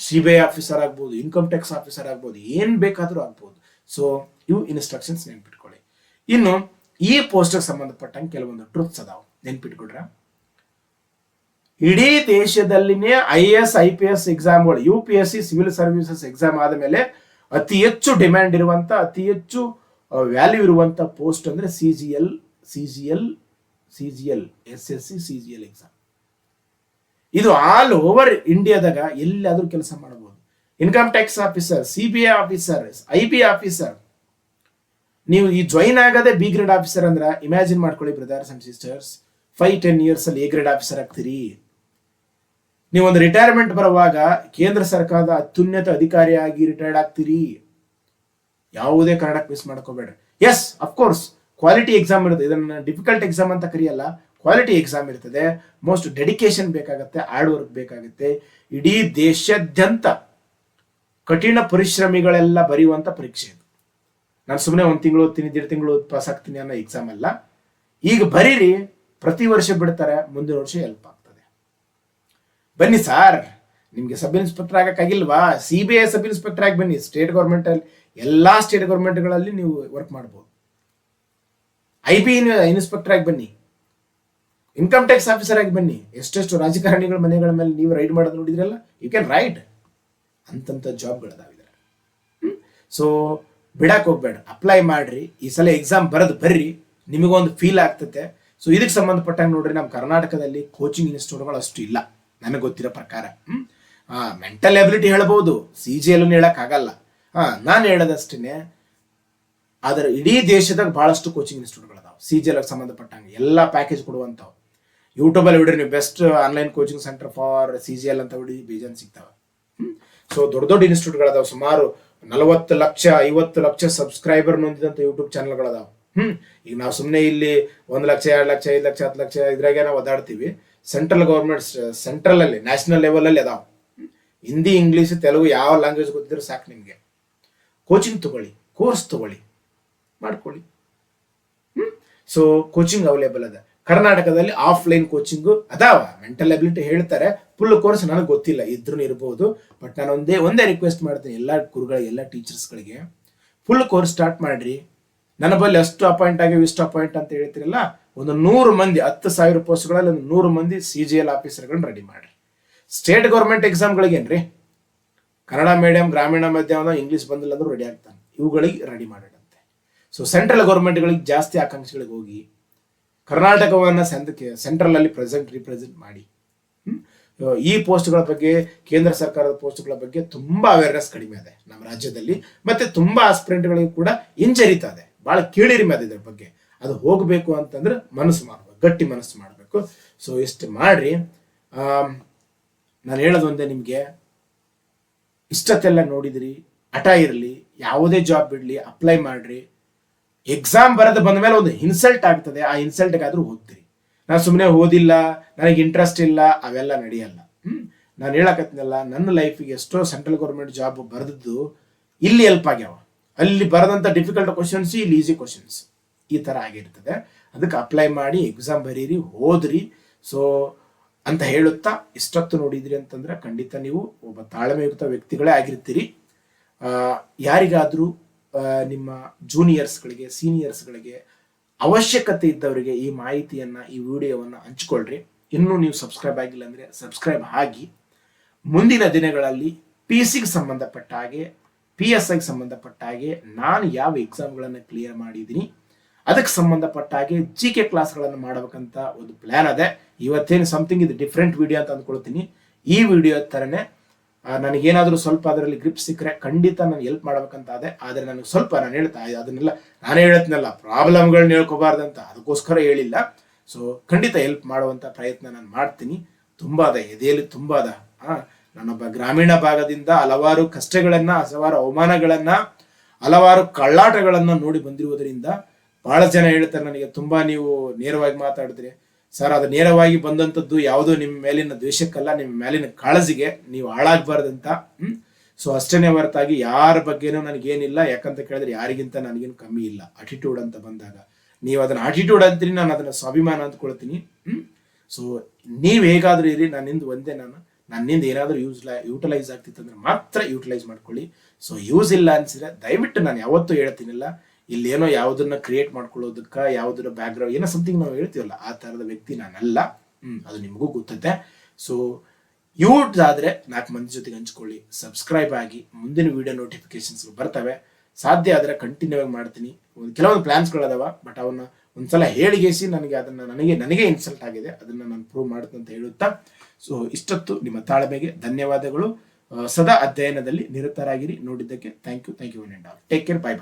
CBI ಆಫೀಸರ್ ಆಗ್ಬೋದು, ಇನ್ಕಮ್ ಟ್ಯಾಕ್ಸ್ ಆಫೀಸರ್ ಆಗ್ಬೋದು, ಏನ್ ಬೇಕಾದ್ರೂ ಆಗ್ಬೋದು. ಸೊ ಇವು ಇನ್ಸ್ಟ್ರಕ್ಷನ್ಸ್ ನೆನ್ಪಿಟ್ಕೊಳ್ಳಿ. ಇನ್ನು ಈ ಪೋಸ್ಟ್ಗೆ ಸಂಬಂಧಪಟ್ಟಂಗೆ ಕೆಲವೊಂದು ಟ್ರೂತ್ಸ್ ಅದಾವ, ನೆನ್ಪಿಟ್ಕೊಡ್ರ. ಇಡೀ ದೇಶದಲ್ಲಿನೇ IAS IPS ಎಕ್ಸಾಮ್ಗಳು, UPSC civil services exam ಆದ ಮೇಲೆ ಅತಿ ಹೆಚ್ಚು ಡಿಮ್ಯಾಂಡ್ ಇರುವಂತ, ಅತಿ ಹೆಚ್ಚು ವ್ಯಾಲ್ಯೂ ಇರುವಂತ ಪೋಸ್ಟ್ ಅಂದ್ರೆ CGL, SSC CGL ಎಕ್ಸಾಮ್. ಇದು ಆಲ್ ಓವರ್ ಇಂಡಿಯಾದಾಗ ಎಲ್ಲಾದ್ರೂ ಕೆಲಸ ಮಾಡಬಹುದು. Income tax officer, CBI officer, IB officer. ನೀವು ಈ ಜಾಯಿನ್ ಆಗದೆ B ಗ್ರೇಡ್ ಆಫೀಸರ್ ಅಂದ್ರ ಇಮ್ಯಾಜಿನ್ ಮಾಡ್ಕೊಳ್ಳಿ ಬ್ರದರ್ಸ್ ಅಂಡ್ ಸಿಸ್ಟರ್ಸ್, 5-10 years ಅಲ್ಲಿ A ಗ್ರೇಡ್ ಆಫೀಸರ್ ಆಗ್ತೀರಿ. ನೀವೊಂದು ರಿಟೈರ್ಮೆಂಟ್ ಬರುವಾಗ ಕೇಂದ್ರ ಸರ್ಕಾರದ ಅತ್ಯುನ್ನತ ಅಧಿಕಾರಿಯಾಗಿ ರಿಟೈರ್ಡ್ ಆಗ್ತೀರಿ. ಯಾವುದೇ ಕಾರಣಕ್ಕೆ ಮಿಸ್ ಮಾಡ್ಕೋಬೇಡ್ರಿ. ಎಸ್ ಅಫ್ಕೋರ್ಸ್ ಕ್ವಾಲಿಟಿ ಎಕ್ಸಾಮ್ ಇರುತ್ತೆ. ಇದನ್ನ ಡಿಫಿಕಲ್ಟ್ ಎಕ್ಸಾಮ್ ಅಂತ ಕರೆಯಲ್ಲ, ಕ್ವಾಲಿಟಿ ಎಕ್ಸಾಮ್ ಇರ್ತದೆ. ಮೋಸ್ಟ್ ಡೆಡಿಕೇಶನ್ ಬೇಕಾಗುತ್ತೆ, ಹಾರ್ಡ್ ವರ್ಕ್ ಬೇಕಾಗುತ್ತೆ. ಇಡೀ ದೇಶಾದ್ಯಂತ ಕಠಿಣ ಪರಿಶ್ರಮಿಗಳೆಲ್ಲ ಬರೆಯುವಂತ ಪರೀಕ್ಷೆ ಇದು. ನಾನು ಸುಮ್ಮನೆ 1 ತಿಂಗಳು ಓದ್ತೀನಿ, 1.5 ತಿಂಗಳು ಪಾಸ್ ಆಗ್ತೀನಿ ಅನ್ನೋ ಎಕ್ಸಾಮ್ ಅಲ್ಲ. ಈಗ ಬರೀರಿ, ಪ್ರತಿ ವರ್ಷ ಬಿಡ್ತಾರೆ, ಮುಂದಿನ ವರ್ಷ ಹೆಲ್ಪ್ ಆಗ್ತದೆ. ಬನ್ನಿ ಸಾರ್, ನಿಮ್ಗೆ ಸಬ್ ಇನ್ಸ್ಪೆಕ್ಟರ್ ಆಗಕ್ಕಾಗಿಲ್ವಾ, CBI ಸಬ್ ಇನ್ಸ್ಪೆಕ್ಟರ್ ಆಗಿ ಬನ್ನಿ. ಸ್ಟೇಟ್ ಗೌರ್ಮೆಂಟ್ ಅಲ್ಲಿ ಎಲ್ಲಾ ಸ್ಟೇಟ್ ಗೌರ್ಮೆಂಟ್ಗಳಲ್ಲಿ ನೀವು ವರ್ಕ್ ಮಾಡಬಹುದು. IB ಇನ್ಸ್ಪೆಕ್ಟರ್ ಆಗಿ ಬನ್ನಿ, ಇನ್ಕಮ್ ಟ್ಯಾಕ್ಸ್ ಆಫೀಸರ್ ಆಗಿ ಬನ್ನಿ. ಎಷ್ಟೆಷ್ಟು ರಾಜಕಾರಣಿಗಳ ಮನೆಗಳ ಮೇಲೆ ನೀವು ರೈಡ್ ಮಾಡೋದು ನೋಡಿದ್ರಲ್ಲ, ಯು ಕ್ಯಾನ್ ರೈಡ್. ಅಂತಂತ ಜಾಬ್ಗಳದಾವಿದ್ದಾರೆ. ಸೊ ಬಿಡಾಕ್ ಹೋಗ್ಬೇಡ, ಅಪ್ಲೈ ಮಾಡ್ರಿ. ಈ ಸಲ ಎಕ್ಸಾಮ್ ಬರೆದು ಬರ್ರಿ, ನಿಮಗೊಂದು ಫೀಲ್ ಆಗ್ತತೆ. ಸೊ ಇದಕ್ಕೆ ಸಂಬಂಧಪಟ್ಟಂಗೆ ನೋಡ್ರಿ, ನಮ್ಮ ಕರ್ನಾಟಕದಲ್ಲಿ ಕೋಚಿಂಗ್ ಇನ್ಸ್ಟಿಟ್ಯೂಟ್ಗಳು ಅಷ್ಟು ಇಲ್ಲ ನನಗೆ ಗೊತ್ತಿರೋ ಪ್ರಕಾರ. ಮೆಂಟಲ್ ಎಬಿಲಿಟಿ ಹೇಳ್ಬೋದು, CGL ಹೇಳಕ್ ಆಗಲ್ಲ. ನಾನು ಹೇಳೋದಷ್ಟೇ, ಆದ್ರೆ ಇಡೀ ದೇಶದಾಗ ಬಹಳಷ್ಟು ಕೋಚಿಂಗ್ ಇನ್ಸ್ಟಿಟ್ಯೂಟ್ಗಳದಾವ CGL ಸಂಬಂಧಪಟ್ಟಂಗೆ ಎಲ್ಲ ಪ್ಯಾಕೇಜ್ ಕೊಡುವಂಥವು. ಯೂಟ್ಯೂಬಲ್ಲಿ ಬಿಡ್ರಿ ನೀವು, best online coaching centre for CGL ಅಂತ ಬಿಡಿ, ಬೇಜಾನ್ ಸಿಗ್ತಾವ. ಸೊ ದೊಡ್ಡ ದೊಡ್ಡ ಇನ್ಸ್ಟಿಟ್ಯೂಟ್ಗಳದಾವ, ಸುಮಾರು 40 ಲಕ್ಷ 50 ಲಕ್ಷ ಸಬ್ಸ್ಕ್ರೈಬರ್ ಹೊಂದಿದಂತ ಯೂಟ್ಯೂಬ್ ಚಾನಲ್ಗಳದಾವ. ಈಗ ನಾವು ಸುಮ್ಮನೆ ಇಲ್ಲಿ 1 ಲಕ್ಷ 2 ಲಕ್ಷ 5 ಲಕ್ಷ 10 ಲಕ್ಷ ಇದ್ರಾಗೆ ನಾವು ಒದಾಡ್ತೀವಿ. ಸೆಂಟ್ರಲ್ ಗೌರ್ಮೆಂಟ್ ಸೆಂಟ್ರಲ್ ಅಲ್ಲಿ ನ್ಯಾಷನಲ್ ಲೆವೆಲ್ ಅಲ್ಲಿ ಅದಾವ. ಹಿಂದಿ, ಇಂಗ್ಲಿಷ್, ತೆಲುಗು ಯಾವ ಲ್ಯಾಂಗ್ವೇಜ್ ಗೊತ್ತಿದ್ರೆ ಸಾಕು ನಿಮ್ಗೆ. ಕೋಚಿಂಗ್ ತಗೊಳ್ಳಿ, ಕೋರ್ಸ್ ತಗೊಳ್ಳಿ, ಮಾಡ್ಕೊಳ್ಳಿ. ಸೊ ಕೋಚಿಂಗ್ ಅವೈಲೇಬಲ್ ಅದ ಕರ್ನಾಟಕದಲ್ಲಿ. ಆಫ್ಲೈನ್ ಕೋಚಿಂಗು ಅದಾವ. ಮೆಂಟಲ್ ಎಬಿಲಿಟಿ ಹೇಳ್ತಾರೆ, ಫುಲ್ ಕೋರ್ಸ್ ನನಗೆ ಗೊತ್ತಿಲ್ಲ, ಇದ್ರೂ ಇರ್ಬೋದು. ಬಟ್ ನಾನು ಒಂದೇ ರಿಕ್ವೆಸ್ಟ್ ಮಾಡ್ತೀನಿ ಎಲ್ಲ ಗುರುಗಳಿಗೆ, ಎಲ್ಲ ಟೀಚರ್ಸ್ಗಳಿಗೆ, ಫುಲ್ ಕೋರ್ಸ್ ಸ್ಟಾರ್ಟ್ ಮಾಡ್ರಿ. ನನ್ನ ಬಳಿ ಅಷ್ಟು ಅಪಾಯಿಂಟ್ ಆಗಿ ಇಷ್ಟು ಅಪಾಯಿಂಟ್ ಅಂತ ಹೇಳ್ತಿರಲ್ಲ, ಒಂದು 100 ಮಂದಿ, 10,000 ಪೋಸ್ಟ್ಗಳಲ್ಲಿ 100 ಮಂದಿ CGL ಆಫೀಸರ್ಗಳನ್ನ ರೆಡಿ ಮಾಡ್ರಿ. ಸ್ಟೇಟ್ ಗೌರ್ಮೆಂಟ್ ಎಕ್ಸಾಮ್ಗಳಿಗೇನ್ರಿ, ಕನ್ನಡ ಮೀಡಿಯಂ, ಗ್ರಾಮೀಣ ಮಾಧ್ಯಮ, ಇಂಗ್ಲಿಷ್ ಬಂದಿಲ್ಲ ಅಂದ್ರೂ ರೆಡಿ ಆಗ್ತಾನೆ. ಇವುಗಳಿಗೆ ರೆಡಿ ಮಾಡಿಡಂತೆ. ಸೊ ಸೆಂಟ್ರಲ್ ಗೌರ್ಮೆಂಟ್ಗಳಿಗೆ ಜಾಸ್ತಿ ಆಕಾಂಕ್ಷೆಗಳಿಗೆ ಹೋಗಿ ಕರ್ನಾಟಕವನ್ನ ಸೆಂಟ್ರಲ್ ಅಲ್ಲಿ ರಿಪ್ರೆಸೆಂಟ್ ಮಾಡಿ. ಈ ಪೋಸ್ಟ್ಗಳ ಬಗ್ಗೆ, ಕೇಂದ್ರ ಸರ್ಕಾರದ ಪೋಸ್ಟ್ಗಳ ಬಗ್ಗೆ ತುಂಬಾ ಅವೇರ್ನೆಸ್ ಕಡಿಮೆ ಇದೆ ನಮ್ಮ ರಾಜ್ಯದಲ್ಲಿ. ಮತ್ತೆ ತುಂಬಾ ಆಸ್ಪಿರೆಂಟ್ಗಳಿಗೆ ಕೂಡ ಹಿಂಜರಿತಾ ಇದೆ, ಬಹಳ ಕೀಳಿರಿಮೆ ಇದೆ ಇದ್ರ ಬಗ್ಗೆ. ಅದು ಹೋಗ್ಬೇಕು ಅಂತಂದ್ರೆ ಮನಸ್ಸು ಮಾಡ್ಬೇಕು, ಗಟ್ಟಿ ಮನಸ್ಸು ಮಾಡ್ಬೇಕು. ಸೊ ಇಷ್ಟು ಮಾಡ್ರಿ. ನಾನು ಹೇಳೋದೊಂದೇ, ನಿಮಗೆ ಇಷ್ಟತ್ತೆಲ್ಲ ನೋಡಿದಿರಿ, ಹಠ ಇರಲಿ, ಯಾವುದೇ ಜಾಬ್ ಬಿಡಲಿ, ಅಪ್ಲೈ ಮಾಡ್ರಿ. ಎಕ್ಸಾಮ್ ಬರೆದು ಬಂದ ಮೇಲೆ ಒಂದು ಇನ್ಸಲ್ಟ್ ಆಗ್ತದೆ, ಆ ಇನ್ಸಲ್ಟ್ಗಾದ್ರೂ ಓದ್ತೀರಿ. ನಾನು ಸುಮ್ಮನೆ ಓದಿಲ್ಲ, ನನಗೆ ಇಂಟ್ರೆಸ್ಟ್ ಇಲ್ಲ, ಅವೆಲ್ಲ ನಡೆಯಲ್ಲ. ನಾನು ಹೇಳಕತ್ನಲ್ಲ, ನನ್ನ ಲೈಫಿಗೆ ಎಷ್ಟೋ ಸೆಂಟ್ರಲ್ ಗೌರ್ಮೆಂಟ್ ಜಾಬ್ ಬರೆದದ್ದು ಇಲ್ಲಿ ಹೆಲ್ಪ್ ಆಗ್ಯಾವ. ಅಲ್ಲಿ ಬರೆದಂಥ ಡಿಫಿಕಲ್ಟ್ ಕ್ವಶನ್ಸ್ ಇಲ್ಲಿ ಈಸಿ ಕ್ವಶನ್ಸ್, ಈ ಥರ ಆಗಿರ್ತದೆ. ಅದಕ್ಕೆ ಅಪ್ಲೈ ಮಾಡಿ, ಎಕ್ಸಾಮ್ ಬರೀರಿ, ಓದ್ರಿ. ಸೊ ಅಂತ ಹೇಳುತ್ತಾ, ಇಷ್ಟೊತ್ತು ನೋಡಿದ್ರಿ ಅಂತಂದ್ರೆ ಖಂಡಿತ ನೀವು ಒಬ್ಬ ತಾಳ್ಮೆಯುಕ್ತ ವ್ಯಕ್ತಿಗಳೇ ಆಗಿರ್ತೀರಿ. ಯಾರಿಗಾದರೂ ನಿಮ್ಮ ಜೂನಿಯರ್ಸ್ಗಳಿಗೆ, ಸೀನಿಯರ್ಸ್ಗಳಿಗೆ ಅವಶ್ಯಕತೆ ಇದ್ದವರಿಗೆ ಈ ಮಾಹಿತಿಯನ್ನು, ಈ ವಿಡಿಯೋವನ್ನು ಹಂಚ್ಕೊಳ್ರಿ. ಇನ್ನೂ ನೀವು ಸಬ್ಸ್ಕ್ರೈಬ್ ಆಗಿಲ್ಲ ಅಂದರೆ ಸಬ್ಸ್ಕ್ರೈಬ್ ಆಗಿ. ಮುಂದಿನ ದಿನಗಳಲ್ಲಿ PCಗೆ ಸಂಬಂಧಪಟ್ಟ ಹಾಗೆ, PSIಗೆ ಸಂಬಂಧಪಟ್ಟ ಹಾಗೆ ನಾನು ಯಾವ ಎಕ್ಸಾಮ್ಗಳನ್ನು ಕ್ಲಿಯರ್ ಮಾಡಿದ್ದೀನಿ ಅದಕ್ಕೆ ಸಂಬಂಧಪಟ್ಟ ಹಾಗೆ GK ಕ್ಲಾಸ್ಗಳನ್ನು ಮಾಡಬೇಕಂತ ಒಂದು ಪ್ಲ್ಯಾನ್ ಅದೇ. ಇವತ್ತೇನು ಸಮಥಿಂಗ್ ಇದು ಡಿಫ್ರೆಂಟ್ ವಿಡಿಯೋ ಅಂತ ಅಂದ್ಕೊಳ್ತೀನಿ. ಈ ವಿಡಿಯೋ ಥರನೇ ನನಗೇನಾದರೂ ಸ್ವಲ್ಪ ಅದರಲ್ಲಿ ಗ್ರಿಪ್ ಸಿಕ್ಕರೆ ಖಂಡಿತ ನಾನು ಹೆಲ್ಪ್ ಮಾಡ್ಬೇಕಂತ ಅದೇ. ಆದರೆ ನನಗೆ ಸ್ವಲ್ಪ, ನಾನು ಹೇಳ್ತಾ ಅದನ್ನೆಲ್ಲ ನಾನೇ ಹೇಳ್ತೀನಲ್ಲ, ಪ್ರಾಬ್ಲಮ್ಗಳನ್ನ ಹೇಳ್ಕೋಬಾರ್ದಂತ, ಅದಕ್ಕೋಸ್ಕರ ಹೇಳಿಲ್ಲ. ಸೊ ಖಂಡಿತ ಹೆಲ್ಪ್ ಮಾಡುವಂಥ ಪ್ರಯತ್ನ ನಾನು ಮಾಡ್ತೀನಿ. ತುಂಬ ಅದ, ಎದೆಯಲ್ಲಿ ತುಂಬ ಅದ. ನಾನೊಬ್ಬ ಗ್ರಾಮೀಣ ಭಾಗದಿಂದ ಹಲವಾರು ಕಷ್ಟಗಳನ್ನು, ಹಲವಾರು ಅವಮಾನಗಳನ್ನು, ಹಲವಾರು ಕಳ್ಳಾಟಗಳನ್ನು ನೋಡಿ ಬಂದಿರುವುದರಿಂದ ಬಹಳ ಜನ ಹೇಳ್ತಾರೆ ನನಗೆ, ತುಂಬ ನೀವು ನೇರವಾಗಿ ಮಾತಾಡಿದ್ರೆ ಸರ್, ಅದು ನೇರವಾಗಿ ಬಂದಂಥದ್ದು ಯಾವುದೋ ನಿಮ್ಮ ಮೇಲಿನ ದ್ವೇಷಕ್ಕಲ್ಲ, ನಿಮ್ಮ ಮೇಲಿನ ಕಾಳಜಿಗೆ, ನೀವು ಹಾಳಾಗಬಾರ್ದಂತ. ಸೊ ಅಷ್ಟೇ ಹೊರತಾಗಿ ಯಾರ ಬಗ್ಗೆನೂ ನನಗೇನಿಲ್ಲ. ಯಾಕಂತ ಕೇಳಿದ್ರೆ ಯಾರಿಗಿಂತ ನನಗೇನು ಕಮ್ಮಿ ಇಲ್ಲ. ಅಟಿಟ್ಯೂಡ್ ಅಂತ ಬಂದಾಗ ನೀವು ಅದನ್ನ ಅಟಿಟ್ಯೂಡ್ ಅಂತೀರಿ, ನಾನು ಅದನ್ನ ಸ್ವಾಭಿಮಾನ ಅಂದ್ಕೊಳ್ತೀನಿ. ಸೊ ನೀವು ಹೇಗಾದ್ರೂ ಇರಿ, ನನ್ನಿಂದ ಒಂದೇ, ನನ್ನಿಂದ ಏನಾದರೂ ಯೂಟಿಲೈಸ್ ಆಗ್ತಿತ್ತಂದ್ರೆ ಮಾತ್ರ ಯೂಟಿಲೈಸ್ ಮಾಡ್ಕೊಳ್ಳಿ. ಸೊ ಯೂಸ್ ಇಲ್ಲ ಅನ್ಸಿದ್ರೆ ದಯವಿಟ್ಟು, ನಾನು ಯಾವತ್ತೂ ಹೇಳ್ತೀನಿಲ್ಲ, ಇಲ್ಲೇನೋ ಯಾವುದನ್ನ ಕ್ರಿಯೇಟ್ ಮಾಡ್ಕೊಳ್ಳೋದಕ್ಕೆ, ಯಾವುದನ್ನ ಬ್ಯಾಕ್ಗ್ರೌಂಡ್ ಏನೋ ಸಮಥಿಂಗ್ ನಾವು ಹೇಳ್ತೀವಲ್ಲ, ಆ ಥರದ ವ್ಯಕ್ತಿ ನಾನಲ್ಲ. ಅದು ನಿಮಗೂ ಗೊತ್ತೈತೆ. ಸೊ ಯೂಸ್ ಆದರೆ 4 ಮಂದಿ ಜೊತೆಗೆ ಹಂಚ್ಕೊಳ್ಳಿ, ಸಬ್ಸ್ಕ್ರೈಬ್ ಆಗಿ. ಮುಂದಿನ ವಿಡಿಯೋ ನೋಟಿಫಿಕೇಶನ್ಸ್ ಬರ್ತವೆ. ಸಾಧ್ಯ ಆದರೆ ಕಂಟಿನ್ಯೂ ಆಗಿ ಮಾಡ್ತೀನಿ. ಕೆಲವೊಂದು ಪ್ಲಾನ್ಸ್ಗಳದಾವ, ಬಟ್ ಅವನ್ನ ಒಂದ್ಸಲ ಹೇಳಿಗೇಸಿ ನನಗೆ ಇನ್ಸಲ್ಟ್ ಆಗಿದೆ, ಅದನ್ನ ನಾನು ಪ್ರೂವ್ ಮಾಡ್ತೀನಿ ಅಂತ ಹೇಳುತ್ತಾ, ಸೊ ಇಷ್ಟೊತ್ತು ನಿಮ್ಮ ತಾಳ್ಮೆಗೆ ಧನ್ಯವಾದಗಳು. ಸದಾ ಅಧ್ಯಯನದಲ್ಲಿ ನಿರತರಾಗಿರಿ. ನೋಡಿದ್ದಕ್ಕೆ thank you. Take care. By.